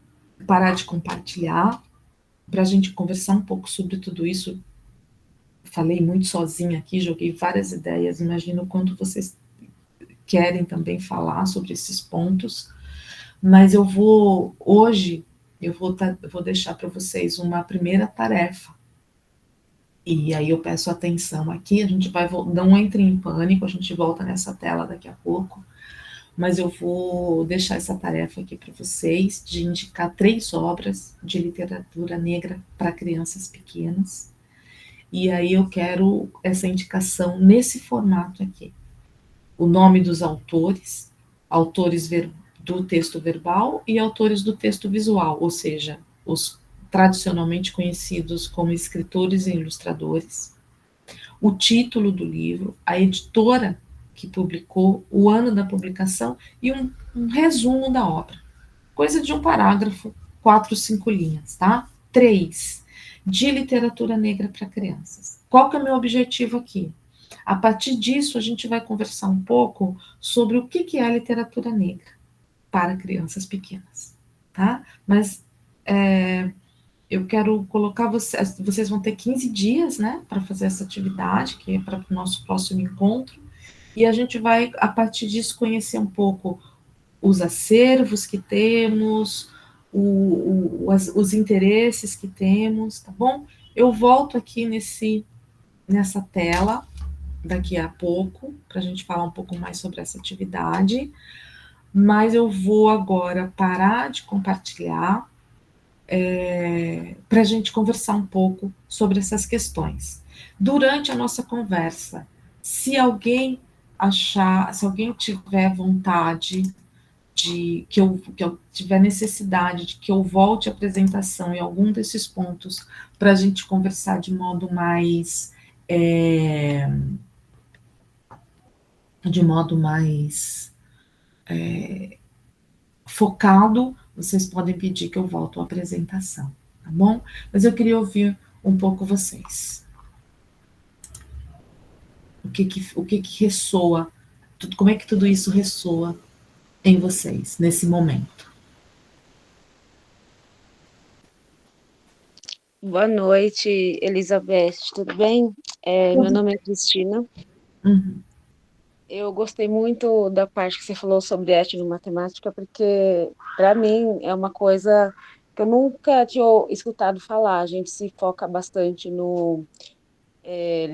parar de compartilhar para a gente conversar um pouco sobre tudo isso. Falei muito sozinha aqui, joguei várias ideias, imagino o quanto vocês querem também falar sobre esses pontos, mas hoje, vou deixar para vocês uma primeira tarefa, e aí eu peço atenção aqui, a gente não entre em pânico, a gente volta nessa tela daqui a pouco, mas eu vou deixar essa tarefa aqui para vocês, de indicar 3 obras de literatura negra para crianças pequenas, e aí eu quero essa indicação nesse formato aqui. O nome dos autores do texto verbal e autores do texto visual, ou seja, os tradicionalmente conhecidos como escritores e ilustradores, o título do livro, a editora que publicou, o ano da publicação e um resumo da obra. Coisa de um parágrafo, 4, 5 linhas, tá? 3, de literatura negra para crianças. Qual que é o meu objetivo aqui? A partir disso, a gente vai conversar um pouco sobre o que é a literatura negra para crianças pequenas, tá? Mas eu quero colocar vocês vão ter 15 dias, né, para fazer essa atividade, que é para o nosso próximo encontro, e a gente vai, a partir disso, conhecer um pouco os acervos que temos, os interesses que temos, tá bom? Eu volto aqui nessa tela daqui a pouco, para a gente falar um pouco mais sobre essa atividade, mas eu vou agora parar de compartilhar para a gente conversar um pouco sobre essas questões. Durante a nossa conversa, se alguém tiver vontade que eu tiver necessidade de que eu volte a apresentação em algum desses pontos para a gente conversar de modo mais focado, vocês podem pedir que eu volte a apresentação, tá bom? Mas eu queria ouvir um pouco vocês. O que ressoa, como é que tudo isso ressoa em vocês, nesse momento? Boa noite, Elizabeth, tudo bem? Meu nome é Cristina. Uhum. Eu gostei muito da parte que você falou sobre ética e matemática, porque, para mim, é uma coisa que eu nunca tinha escutado falar. A gente se foca bastante no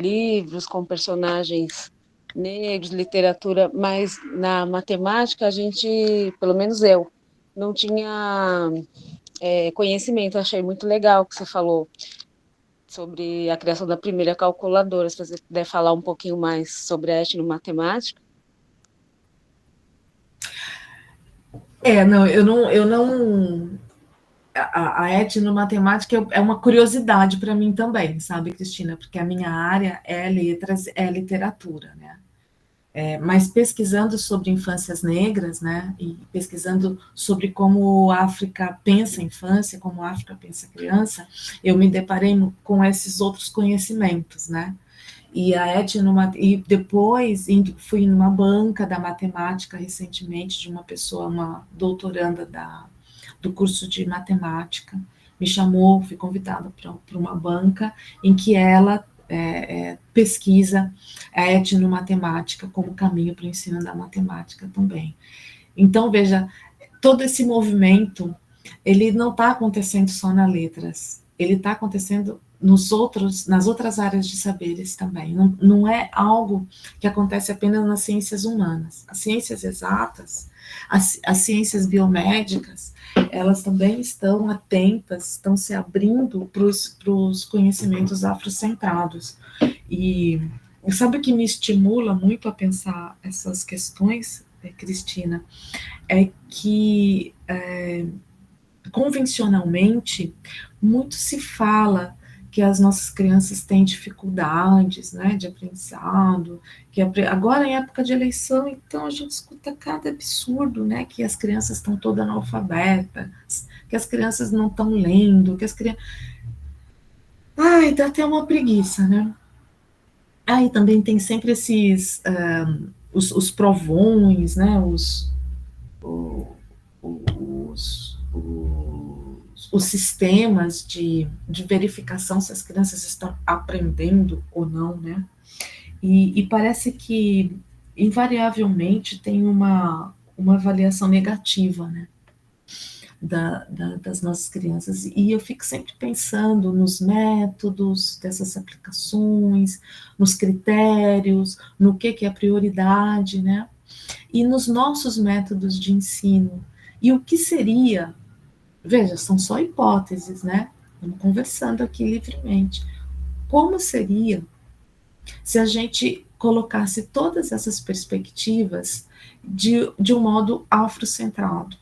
livros com personagens negros, literatura, mas na matemática a gente, pelo menos eu, não tinha conhecimento. Achei muito legal o que você falou sobre a criação da primeira calculadora. Se você puder falar um pouquinho mais sobre a etnomatemática. Não, eu não. A etnomatemática é uma curiosidade para mim também, sabe, Cristina? Porque a minha área é letras, é literatura, né? Mas pesquisando sobre infâncias negras, né, e pesquisando sobre como a África pensa a infância, como a África pensa a criança, eu me deparei com esses outros conhecimentos, né? E depois fui numa banca da matemática recentemente de uma pessoa, uma doutoranda do curso de matemática, me chamou, fui convidada para uma banca em que ela pesquisa a etnomatemática como caminho para o ensino da matemática também. Então, veja, todo esse movimento, ele não está acontecendo só nas letras, ele está acontecendo nas outras áreas de saberes também. Não é algo que acontece apenas nas ciências humanas. As ciências exatas, as ciências biomédicas, elas também estão atentas, estão se abrindo para os conhecimentos afrocentrados. E sabe o que me estimula muito a pensar essas questões, Cristina? É que convencionalmente muito se fala que as nossas crianças têm dificuldades, né, de aprendizado, que agora em época de eleição, então a gente escuta cada absurdo, né, que as crianças estão todas analfabetas, que as crianças não estão lendo, que as crianças... Ai, dá até uma preguiça, né? Aí também tem sempre esses, os provões, né, os sistemas de verificação se as crianças estão aprendendo ou não, né? E parece que, invariavelmente, tem uma avaliação negativa, né? Das nossas crianças. E eu fico sempre pensando nos métodos dessas aplicações, nos critérios, no que é a prioridade, né? E nos nossos métodos de ensino. E o que seria, veja, são só hipóteses, né? Estamos conversando aqui livremente. Como seria se a gente colocasse todas essas perspectivas de um modo afrocentrado?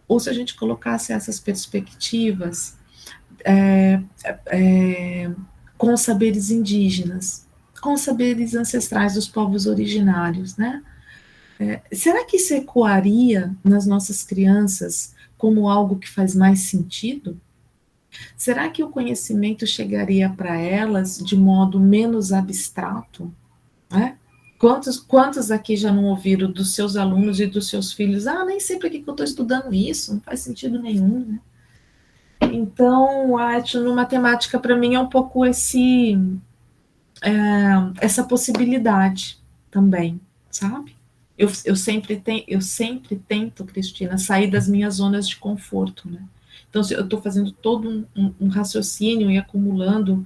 Ou se a gente colocasse essas perspectivas com os saberes indígenas, com os saberes ancestrais dos povos originários, né? Será que isso ecoaria nas nossas crianças como algo que faz mais sentido? Será que o conhecimento chegaria para elas de modo menos abstrato? Né? Quantos aqui já não ouviram dos seus alunos e dos seus filhos? Nem sei para que eu estou estudando isso, não faz sentido nenhum. Né? Então, a etnomatemática para mim é um pouco essa possibilidade também, sabe? Eu sempre tento, Cristina, sair das minhas zonas de conforto, né? Então, eu estou fazendo todo um raciocínio e acumulando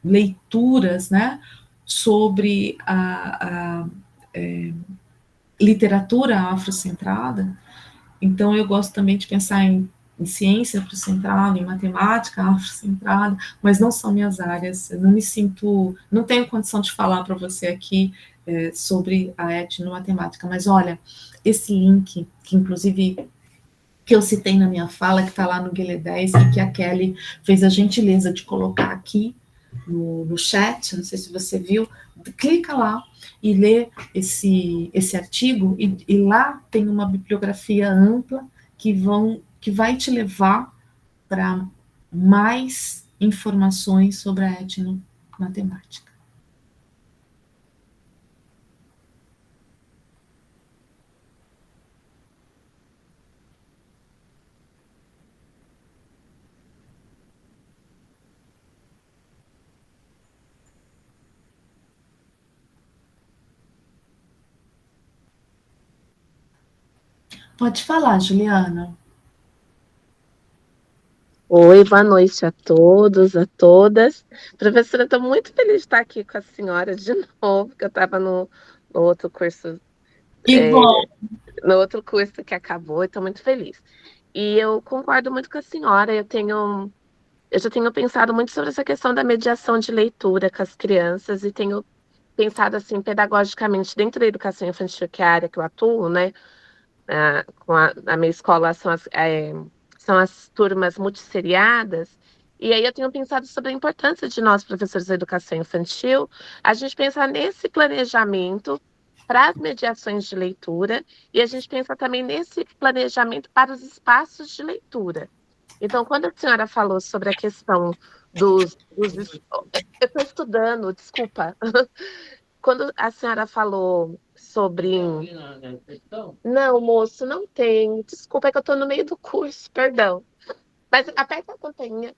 leituras, né, sobre a literatura afrocentrada. Então, eu gosto também de pensar em ciência afrocentrada, em matemática afrocentrada, mas não são minhas áreas. Eu não tenho condição de falar para você aqui sobre a etnomatemática, mas olha, esse link, que inclusive que eu citei na minha fala, que está lá no Guilherme 10, e que a Kelly fez a gentileza de colocar aqui no chat, não sei se você viu, clica lá e lê esse artigo, e lá tem uma bibliografia ampla que vai te levar para mais informações sobre a etnomatemática. Pode falar, Juliana. Oi, boa noite a todos, a todas. Professora, estou muito feliz de estar aqui com a senhora de novo, porque eu estava no outro curso, Que é, bom. no outro curso que acabou, e estou muito feliz. E eu concordo muito com a senhora, eu já tenho pensado muito sobre essa questão da mediação de leitura com as crianças e tenho pensado assim pedagogicamente dentro da educação infantil, que é a área que eu atuo, né? Na minha escola são as turmas multisseriadas, e aí eu tenho pensado sobre a importância de nós, professores da educação infantil, a gente pensar nesse planejamento para as mediações de leitura, e a gente pensa também nesse planejamento para os espaços de leitura. Então, quando a senhora falou sobre a questão dos eu estou estudando, desculpa. Quando a senhora falou sobre. Não, moço, não tem. Desculpa, é que eu estou no meio do curso, perdão. Mas aperta a campainha.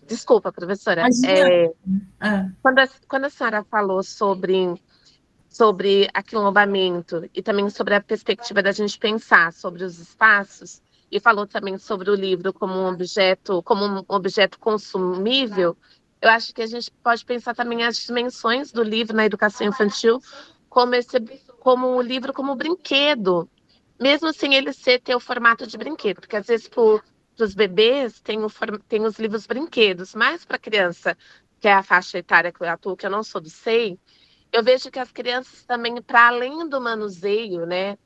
Desculpa, professora. Imagina. Ah, Quando a senhora falou sobre aquilombamento e também sobre a perspectiva da gente pensar sobre os espaços, e falou também sobre o livro como um objeto consumível, eu acho que a gente pode pensar também as dimensões do livro na educação infantil como o livro como brinquedo, mesmo sem ele ter o formato de brinquedo, porque às vezes para os bebês tem os livros brinquedos, mas para a criança, que é a faixa etária que eu atuo, que eu não sou do SEI, eu vejo que as crianças também, para além do manuseio, né,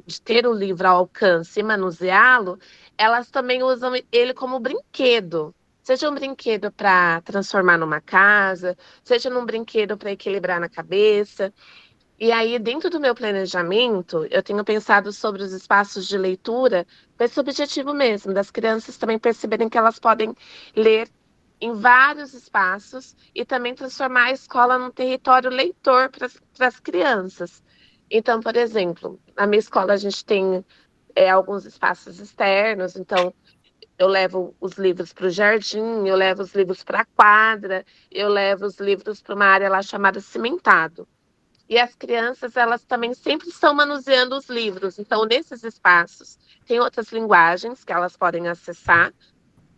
de ter o livro ao alcance e manuseá-lo, elas também usam ele como brinquedo. Seja um brinquedo para transformar numa casa, seja num brinquedo para equilibrar na cabeça. E aí, dentro do meu planejamento, eu tenho pensado sobre os espaços de leitura com esse objetivo mesmo, das crianças também perceberem que elas podem ler em vários espaços e também transformar a escola num território leitor para as crianças. Então, por exemplo, na minha escola a gente tem alguns espaços externos, então eu levo os livros para o jardim, eu levo os livros para a quadra, eu levo os livros para uma área lá chamada cimentado. E as crianças, elas também sempre estão manuseando os livros. Então, nesses espaços, tem outras linguagens que elas podem acessar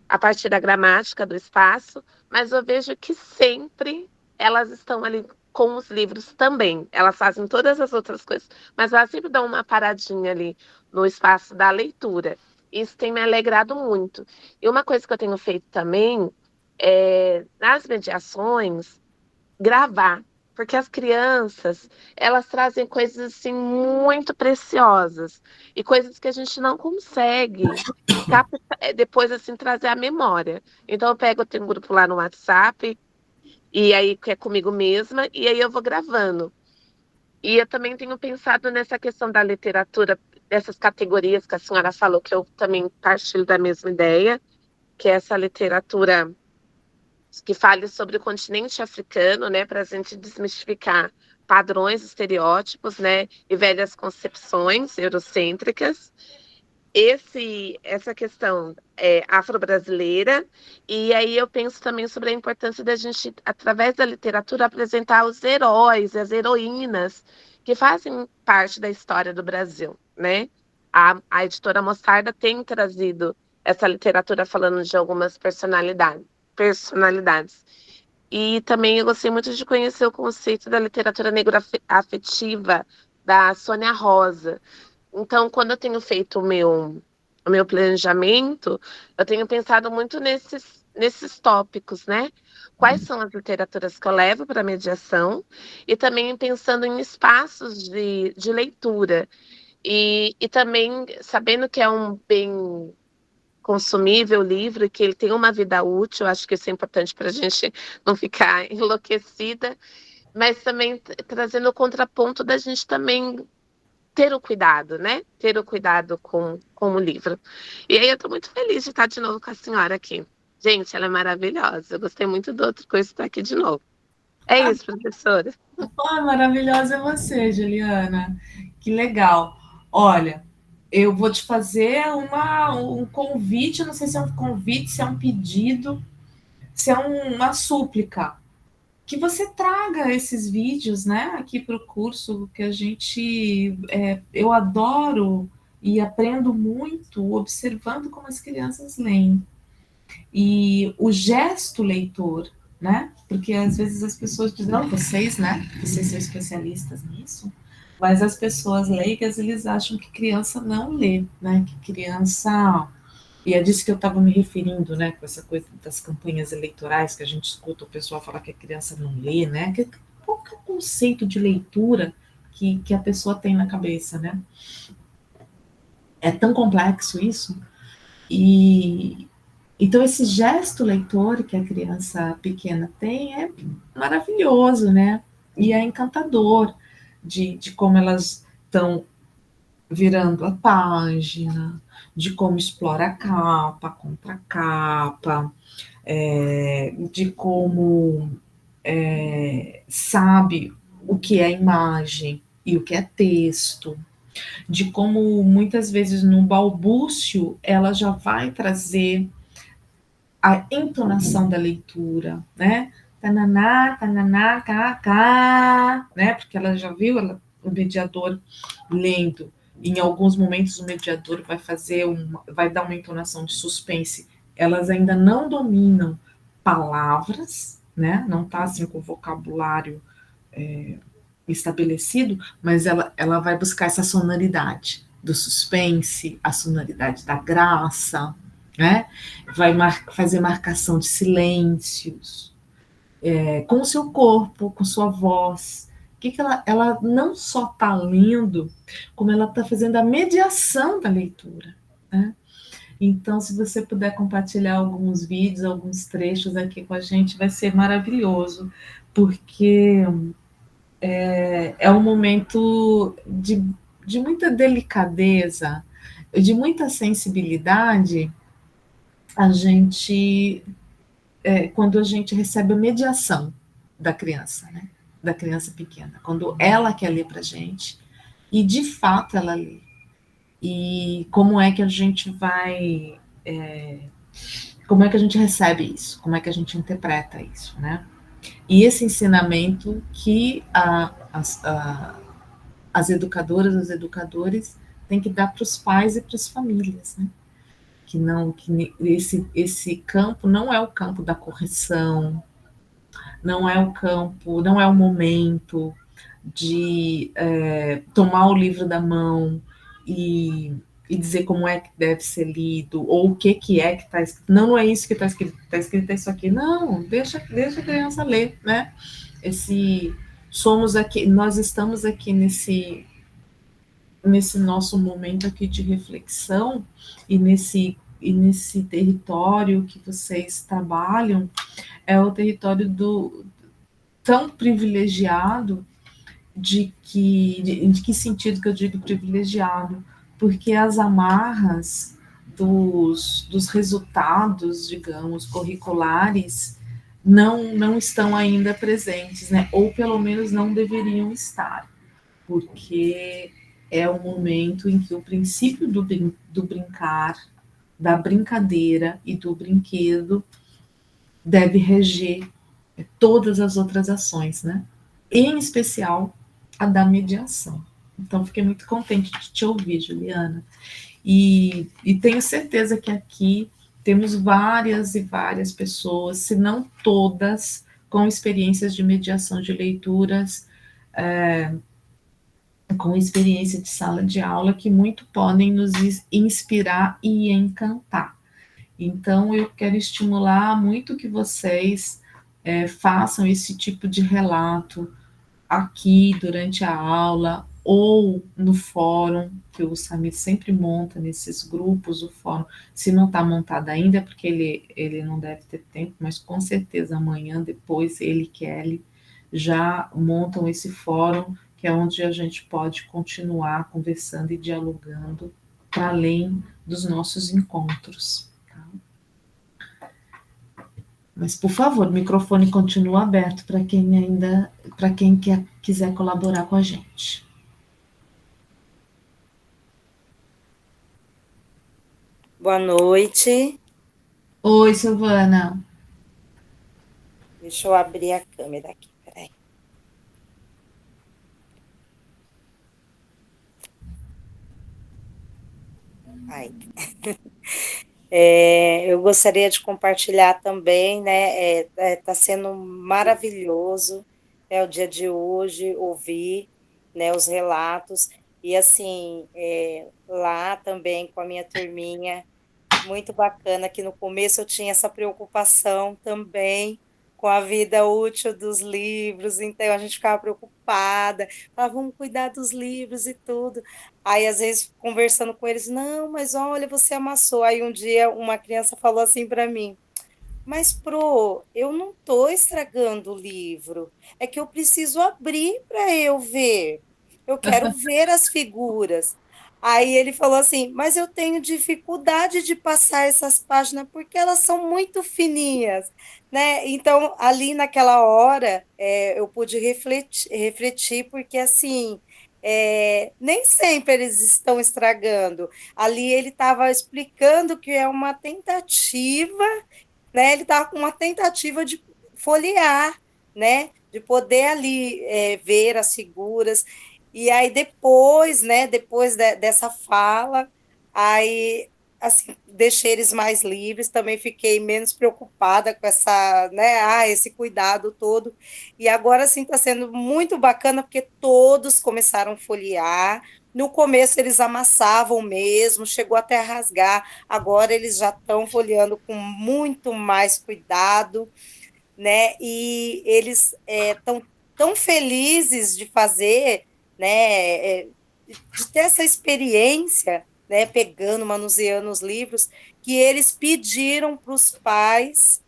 a partir da gramática do espaço, mas eu vejo que sempre elas estão ali com os livros também. Elas fazem todas as outras coisas, mas elas sempre dão uma paradinha ali no espaço da leitura. Isso tem me alegrado muito. E uma coisa que eu tenho feito também é, nas mediações, gravar, porque as crianças, elas trazem coisas assim muito preciosas e coisas que a gente não consegue depois assim trazer a memória. Então eu tenho um grupo lá no WhatsApp e aí que é comigo mesma e aí eu vou gravando. E eu também tenho pensado nessa questão da literatura, dessas categorias que a senhora falou, que eu também partilho da mesma ideia, que é essa literatura que fale sobre o continente africano, né, para a gente desmistificar padrões, estereótipos, né, e velhas concepções eurocêntricas. Essa questão afro-brasileira, e aí eu penso também sobre a importância da gente, através da literatura, apresentar os heróis e as heroínas que fazem parte da história do Brasil, né? A editora Mostarda tem trazido essa literatura falando de algumas personalidades. E também eu gostei muito de conhecer o conceito da literatura negro-afetiva da Sônia Rosa. Então, quando eu tenho feito o meu planejamento, eu tenho pensado muito nesses tópicos, né? Quais são as literaturas que eu levo para a mediação e também pensando em espaços de leitura. E também sabendo que é um bem consumível o livro, que ele tem uma vida útil, acho que isso é importante para a gente não ficar enlouquecida, mas também trazendo o contraponto da gente também ter o cuidado, né? Ter o cuidado com o livro. E aí eu estou muito feliz de estar de novo com a senhora aqui. Gente, ela é maravilhosa. Eu gostei muito do outro curso estar aqui de novo. É isso, professora. oh, maravilhosa é você, Juliana. Que legal. Olha, eu vou te fazer um convite, não sei se é um convite, se é um pedido, se é uma súplica, que você traga esses vídeos, né, aqui para o curso, que a gente, eu adoro e aprendo muito observando como as crianças leem. E o gesto leitor, né? Porque às vezes as pessoas dizem, não, vocês, né? Vocês são especialistas nisso, mas as pessoas leigas, eles acham que criança não lê, né? Que criança... E é disso que eu estava me referindo, né? Com essa coisa das campanhas eleitorais, que a gente escuta o pessoal falar que a criança não lê, né? Qual que é o conceito de leitura que a pessoa tem na cabeça, né? É tão complexo isso. E então esse gesto leitor que a criança pequena tem é maravilhoso, né? E é encantador de como elas estão virando a página, de como explora a capa, contra capa, de como sabe o que é imagem e o que é texto, de como muitas vezes no balbúcio ela já vai trazer a entonação da leitura, né? Tananá, tananá, cá, né? Porque ela já viu o mediador lendo. Em alguns momentos o mediador vai dar uma entonação de suspense. Elas ainda não dominam palavras, né? Não está assim com o vocabulário estabelecido, mas ela vai buscar essa sonoridade do suspense, a sonoridade da graça, né? Vai fazer marcação de silêncios, com o seu corpo, com sua voz. Que ela não só está lendo, como ela está fazendo a mediação da leitura, né? Então, se você puder compartilhar alguns vídeos, alguns trechos aqui com a gente, vai ser maravilhoso, porque é um momento de muita delicadeza, de muita sensibilidade, a gente, quando a gente recebe a mediação da criança, né? Da criança pequena, quando ela quer ler para a gente, e de fato ela lê. E como é que a gente vai, como é que a gente recebe isso? Como é que a gente interpreta isso, né? E esse ensinamento que as educadoras, os educadores têm que dar para os pais e para as famílias, né? Que esse campo não é o campo da correção, não é o campo, não é o momento de tomar o livro da mão e dizer como é que deve ser lido, ou o que é que está escrito. Não, não é isso que está escrito é isso aqui. Não, deixa a criança ler, né? Nós estamos aqui nesse nosso momento aqui de reflexão e nesse território que vocês trabalham, é o território tão privilegiado. De que sentido que eu digo privilegiado? Porque as amarras dos resultados, digamos, curriculares, não estão ainda presentes, né? Ou pelo menos não deveriam estar, porque é o momento em que o princípio do brincar, da brincadeira e do brinquedo deve reger todas as outras ações, né? Em especial a da mediação. Então, fiquei muito contente de te ouvir, Juliana. E tenho certeza que aqui temos várias e várias pessoas, se não todas, com experiências de mediação de leituras, com experiência de sala de aula, que muito podem nos inspirar e encantar. Então, eu quero estimular muito que vocês façam esse tipo de relato aqui durante a aula ou no fórum, que o Samir sempre monta nesses grupos, o fórum, se não está montado ainda, é porque ele não deve ter tempo, mas com certeza amanhã, depois, ele e Kelly já montam esse fórum, que é onde a gente pode continuar conversando e dialogando para além dos nossos encontros. Mas, por favor, o microfone continua aberto para quem quiser colaborar com a gente. Boa noite. Oi, Silvana. Deixa eu abrir a câmera aqui, peraí. Ai. Eu gostaria de compartilhar também, né? Tá sendo maravilhoso, né, o dia de hoje, ouvir, né, os relatos. E assim, lá também com a minha turminha, muito bacana, que no começo eu tinha essa preocupação também com a vida útil dos livros, então a gente ficava preocupada, falava, vamos cuidar dos livros e tudo. Aí, às vezes, conversando com eles, não, mas olha, você amassou. Aí, um dia, uma criança falou assim para mim, mas, Pro, eu não estou estragando o livro. É que eu preciso abrir para eu ver. Eu quero ver as figuras. Aí ele falou assim: mas eu tenho dificuldade de passar essas páginas porque elas são muito fininhas, né? Então, ali naquela hora, eu pude refletir porque assim. Nem sempre eles estão estragando. Ali ele estava explicando que é uma tentativa, né? Ele estava com uma tentativa de folhear, né? De poder ali ver as figuras. E aí depois, né? Depois dessa fala, aí assim deixei eles mais livres. Também fiquei menos preocupada com essa, né? Esse cuidado todo. E agora sim está sendo muito bacana porque todos começaram a folhear. No começo eles amassavam mesmo, chegou até a rasgar. Agora eles já estão folheando com muito mais cuidado, né? E eles estão tão felizes de fazer, né? De ter essa experiência, né? Pegando, manuseando os livros, que eles pediram para os pais,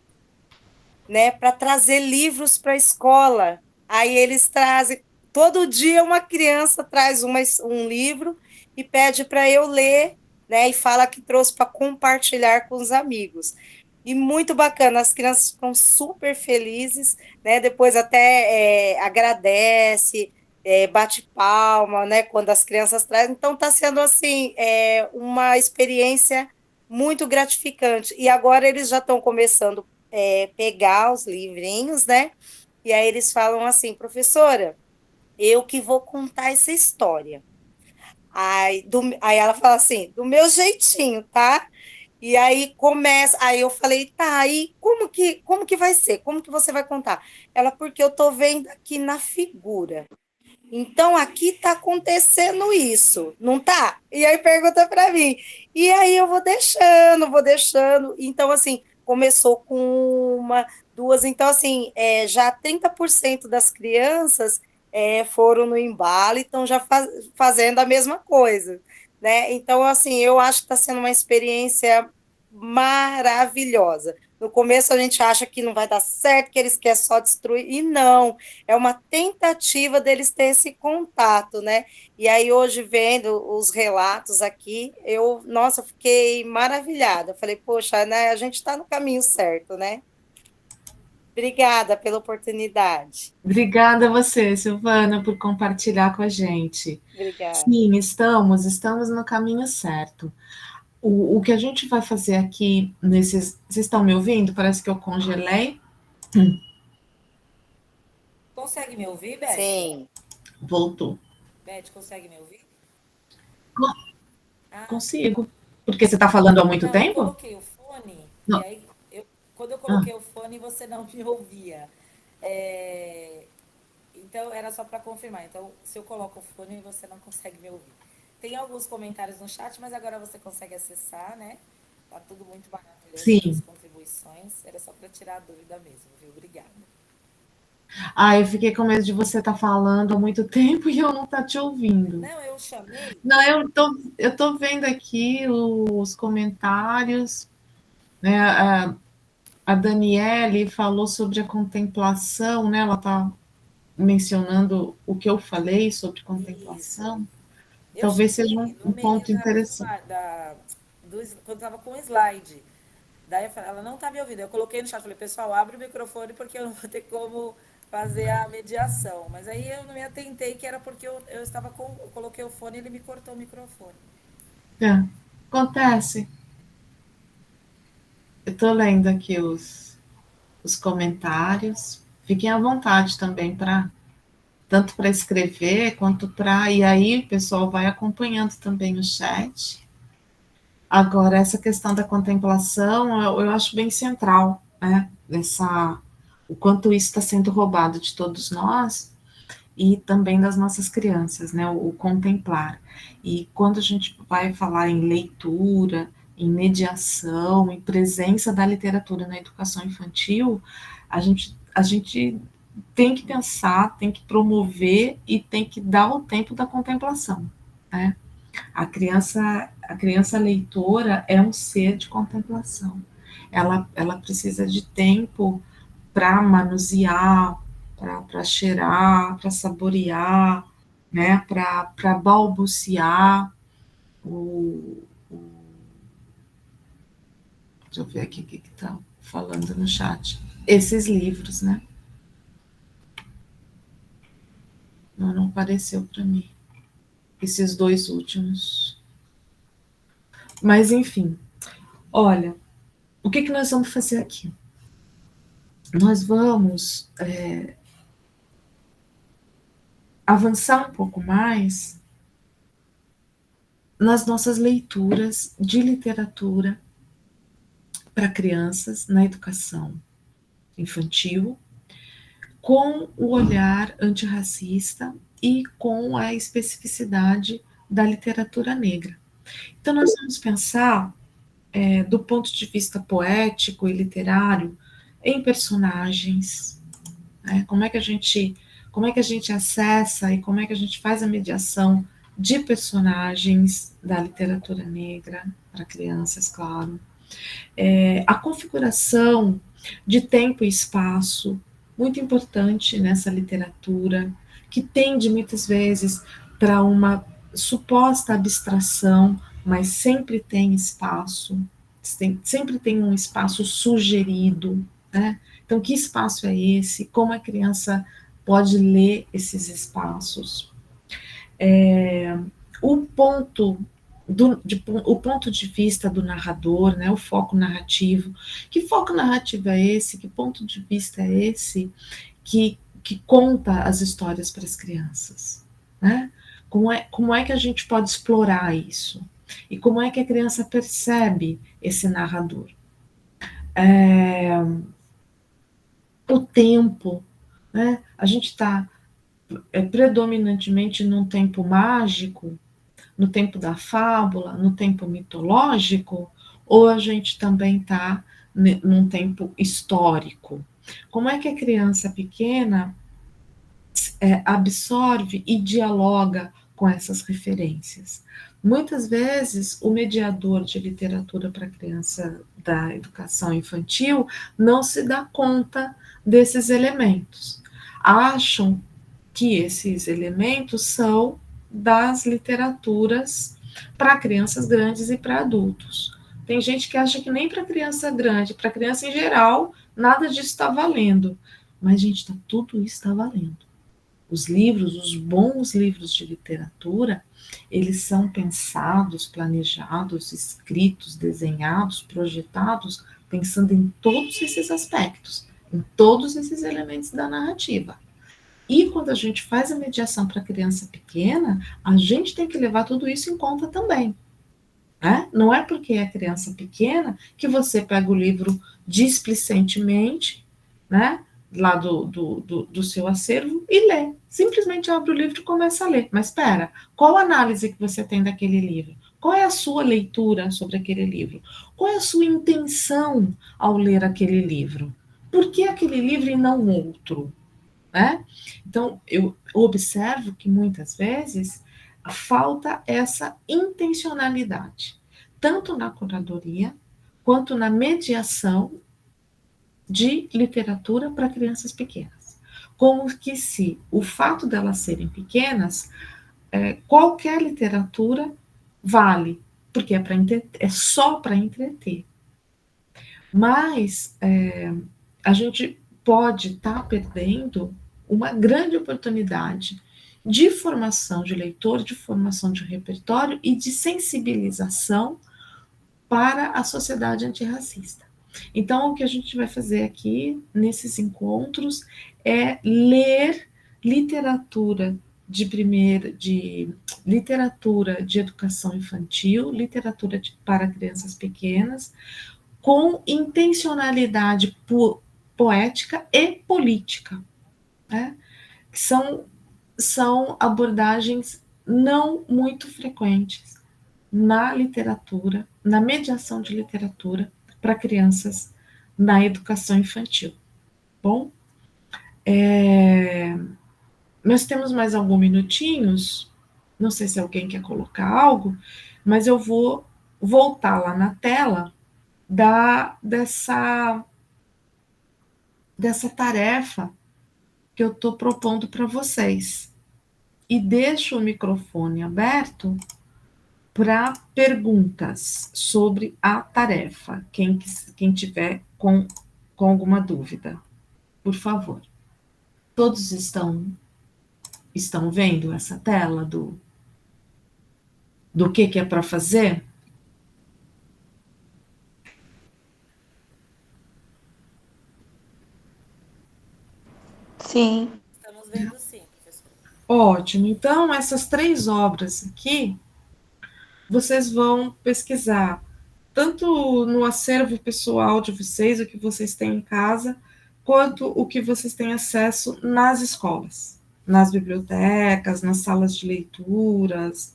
né, para trazer livros para a escola. Aí eles trazem, todo dia uma criança traz um livro e pede para eu ler, né, e fala que trouxe para compartilhar com os amigos. E muito bacana, as crianças ficam super felizes, né? Depois até agradece, bate palma, né? Quando as crianças trazem. Então está sendo assim uma experiência muito gratificante. E agora eles já estão começando pegar os livrinhos, né? E aí eles falam assim, professora, eu que vou contar essa história. Aí ela fala assim, do meu jeitinho, tá? E aí começa, aí eu falei, tá, aí como que vai ser? Como que você vai contar? Ela, porque eu tô vendo aqui na figura. Então aqui está acontecendo isso, não tá? E aí pergunta para mim. E aí eu vou deixando, vou deixando. Então, assim, começou com uma, duas. Então, assim, já 30% das crianças foram no embalo e estão já fazendo a mesma coisa, né? Então, assim, eu acho que está sendo uma experiência maravilhosa. No começo a gente acha que não vai dar certo, que eles querem só destruir, e não, é uma tentativa deles ter esse contato, né? E aí hoje vendo os relatos aqui, nossa, eu fiquei maravilhada. Eu falei, poxa, né, a gente está no caminho certo, né? Obrigada pela oportunidade. Obrigada a você, Silvana, por compartilhar com a gente. Obrigada. Sim, estamos no caminho certo. O que a gente vai fazer aqui nesses. Vocês estão me ouvindo? Parece que eu congelei. Consegue me ouvir, Beth? Sim. Voltou. Beth, consegue me ouvir? Consigo. Porque você está falando há muito Não, eu tempo? coloquei o fone, e Não. aí, quando eu coloquei o fone, você não me ouvia. Então, era só para confirmar. Então, se eu coloco o fone, você não consegue me ouvir. Tem alguns comentários no chat, mas agora você consegue acessar, né? Tá tudo muito maravilhoso, Sim. as contribuições. Era só para tirar a dúvida mesmo, viu? Obrigada. Eu fiquei com medo de você estar falando há muito tempo e eu não estar te ouvindo. Não, eu chamei. Não, eu tô vendo aqui os comentários, né? A Daniele falou sobre a contemplação, né? Ela está mencionando o que eu falei sobre contemplação. Isso. Talvez seja um ponto interessante. Quando estava com o slide. Daí ela não está me ouvindo. Eu coloquei no chat, falei, pessoal, abre o microfone porque eu não vou ter como fazer a mediação. Mas aí eu não me atentei que era porque eu estava eu coloquei o fone e ele me cortou o microfone. Acontece. Eu estou lendo aqui os comentários. Fiquem à vontade também tanto para escrever quanto para. E aí o pessoal vai acompanhando também o chat. Agora, essa questão da contemplação, eu acho bem central, né? O quanto isso está sendo roubado de todos nós e também das nossas crianças, né? O contemplar. E quando a gente vai falar em leitura, em mediação, em presença da literatura na educação infantil, a gente tem que pensar, tem que promover e tem que dar o tempo da contemplação, né? A criança leitora é um ser de contemplação. Ela precisa de tempo para manusear, para cheirar, para saborear, né? Para balbuciar deixa eu ver aqui o que está falando no chat. Esses livros, né? Não apareceu para mim. Esses 2 últimos. Mas, enfim, olha, o que nós vamos fazer aqui? Nós vamos avançar um pouco mais nas nossas leituras de literatura para crianças na educação infantil, com o olhar antirracista e com a especificidade da literatura negra. Então, nós vamos pensar, do ponto de vista poético e literário, em personagens, né? Como é que a gente acessa e como é que a gente faz a mediação de personagens da literatura negra para crianças, claro. A configuração de tempo e espaço, muito importante nessa literatura, que tende muitas vezes para uma suposta abstração, mas sempre tem espaço, sempre tem um espaço sugerido, né? Então, que espaço é esse? Como a criança pode ler esses espaços? O ponto de vista do narrador, né, o foco narrativo. Que foco narrativo é esse? Que ponto de vista é esse que conta as histórias para as crianças? Né? Como é que a gente pode explorar isso? E como é que a criança percebe esse narrador? O tempo, né? A gente está predominantemente num tempo mágico, no tempo da fábula, no tempo mitológico, ou a gente também está num tempo histórico? Como é que a criança pequena absorve e dialoga com essas referências? Muitas vezes, o mediador de literatura para criança da educação infantil não se dá conta desses elementos. Acham que esses elementos são das literaturas para crianças grandes e para adultos. Tem gente que acha que nem para criança grande, para criança em geral, nada disso está valendo. Mas, gente, tudo isso está valendo. Os livros, os bons livros de literatura, eles são pensados, planejados, escritos, desenhados, projetados, pensando em todos esses aspectos, em todos esses elementos da narrativa. E quando a gente faz a mediação para criança pequena, a gente tem que levar tudo isso em conta também. Né? Não é porque é criança pequena que você pega o livro displicentemente, né, lá do seu acervo e lê. Simplesmente abre o livro e começa a ler. Mas espera, qual a análise que você tem daquele livro? Qual é a sua leitura sobre aquele livro? Qual é a sua intenção ao ler aquele livro? Por que aquele livro e não outro? Né? Então, eu observo que muitas vezes falta essa intencionalidade, tanto na curadoria quanto na mediação de literatura para crianças pequenas. Como que se o fato delas serem pequenas, qualquer literatura vale, porque é só para entreter. Mas a gente pode estar perdendo uma grande oportunidade de formação de leitor, de formação de repertório e de sensibilização para a sociedade antirracista. Então, o que a gente vai fazer aqui, nesses encontros, é ler literatura de literatura de educação infantil, literatura para crianças pequenas, com intencionalidade poética e política, né? Que são abordagens não muito frequentes na literatura, na mediação de literatura para crianças na educação infantil. Bom, nós temos mais alguns minutinhos, não sei se alguém quer colocar algo, mas eu vou voltar lá na tela dessa tarefa que eu estou propondo para vocês. E deixo o microfone aberto para perguntas sobre a tarefa, quem tiver com alguma dúvida, por favor. Todos estão vendo essa tela do que é para fazer? Sim. Estamos vendo sim, professor. Ótimo. Então, essas 3 obras aqui, vocês vão pesquisar tanto no acervo pessoal de vocês, o que vocês têm em casa, quanto o que vocês têm acesso nas escolas, nas bibliotecas, nas salas de leituras,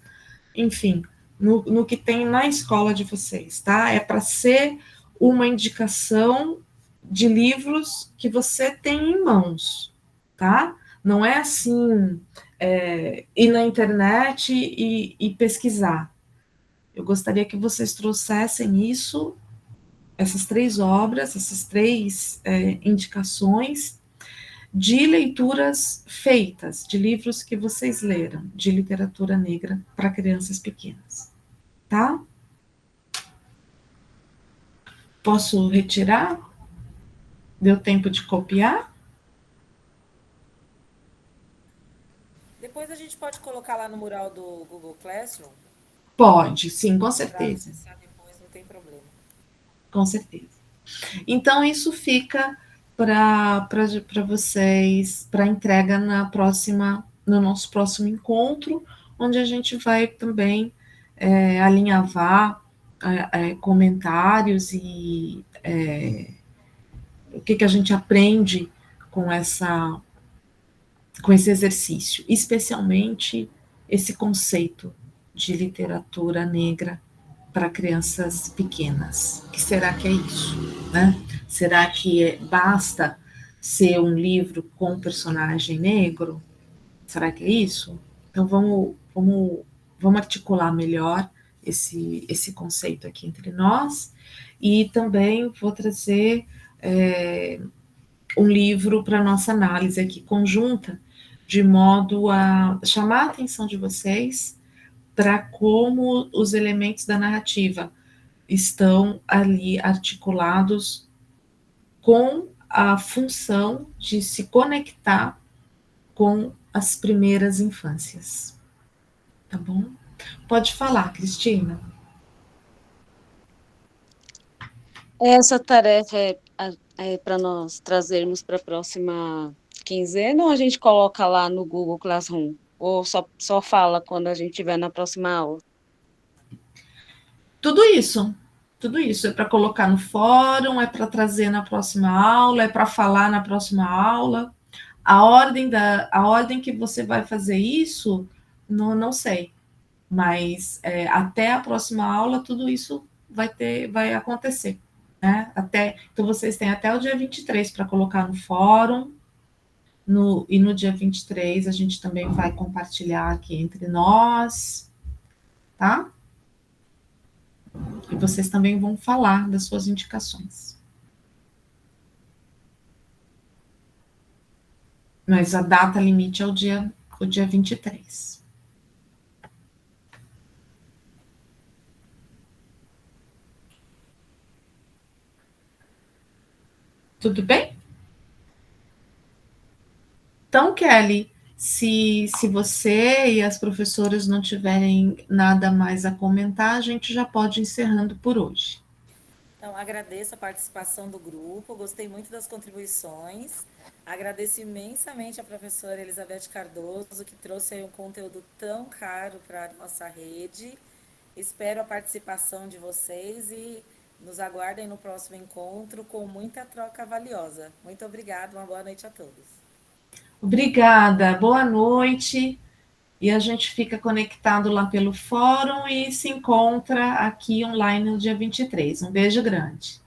enfim, no que tem na escola de vocês, tá? É para ser uma indicação de livros que você tem em mãos, tá? Não é assim, ir na internet e pesquisar. Eu gostaria que vocês trouxessem isso, essas 3 obras, essas 3 indicações de leituras feitas, de livros que vocês leram, de literatura negra para crianças pequenas, tá? Posso retirar? Deu tempo de copiar? Depois a gente pode colocar lá no mural do Google Classroom. Pode, sim, com certeza. Para acessar depois, não tem problema. Com certeza. Então, isso fica para vocês, para entrega no nosso próximo encontro, onde a gente vai também alinhavar comentários e o que a gente aprende com esse exercício, especialmente esse conceito de literatura negra para crianças pequenas. O que será que é isso, né? Será que basta ser um livro com personagem negro? Será que é isso? Então vamos articular melhor esse conceito aqui entre nós, e também vou trazer um livro para nossa análise aqui conjunta, de modo a chamar a atenção de vocês para como os elementos da narrativa estão ali articulados com a função de se conectar com as primeiras infâncias. Tá bom? Pode falar, Cristina. Essa tarefa é para nós trazermos para a próxima quinzena, ou a gente coloca lá no Google Classroom? Ou só fala quando a gente estiver na próxima aula? Tudo isso é para colocar no fórum, é para trazer na próxima aula, é para falar na próxima aula. A ordem que você vai fazer isso, não sei, mas até a próxima aula tudo isso vai acontecer, né? Então vocês têm até o dia 23 para colocar no fórum, e no dia 23 a gente também vai compartilhar aqui entre nós, tá? E vocês também vão falar das suas indicações. Mas a data limite é o dia 23. Tudo bem? Então, Kelly, se você e as professoras não tiverem nada mais a comentar, a gente já pode ir encerrando por hoje. Então, agradeço a participação do grupo, gostei muito das contribuições, agradeço imensamente a professora Elizabeth Cardoso, que trouxe aí um conteúdo tão caro para a nossa rede. Espero a participação de vocês e nos aguardem no próximo encontro com muita troca valiosa. Muito obrigada, uma boa noite a todos. Obrigada, boa noite. E a gente fica conectado lá pelo fórum e se encontra aqui online no dia 23. Um beijo grande.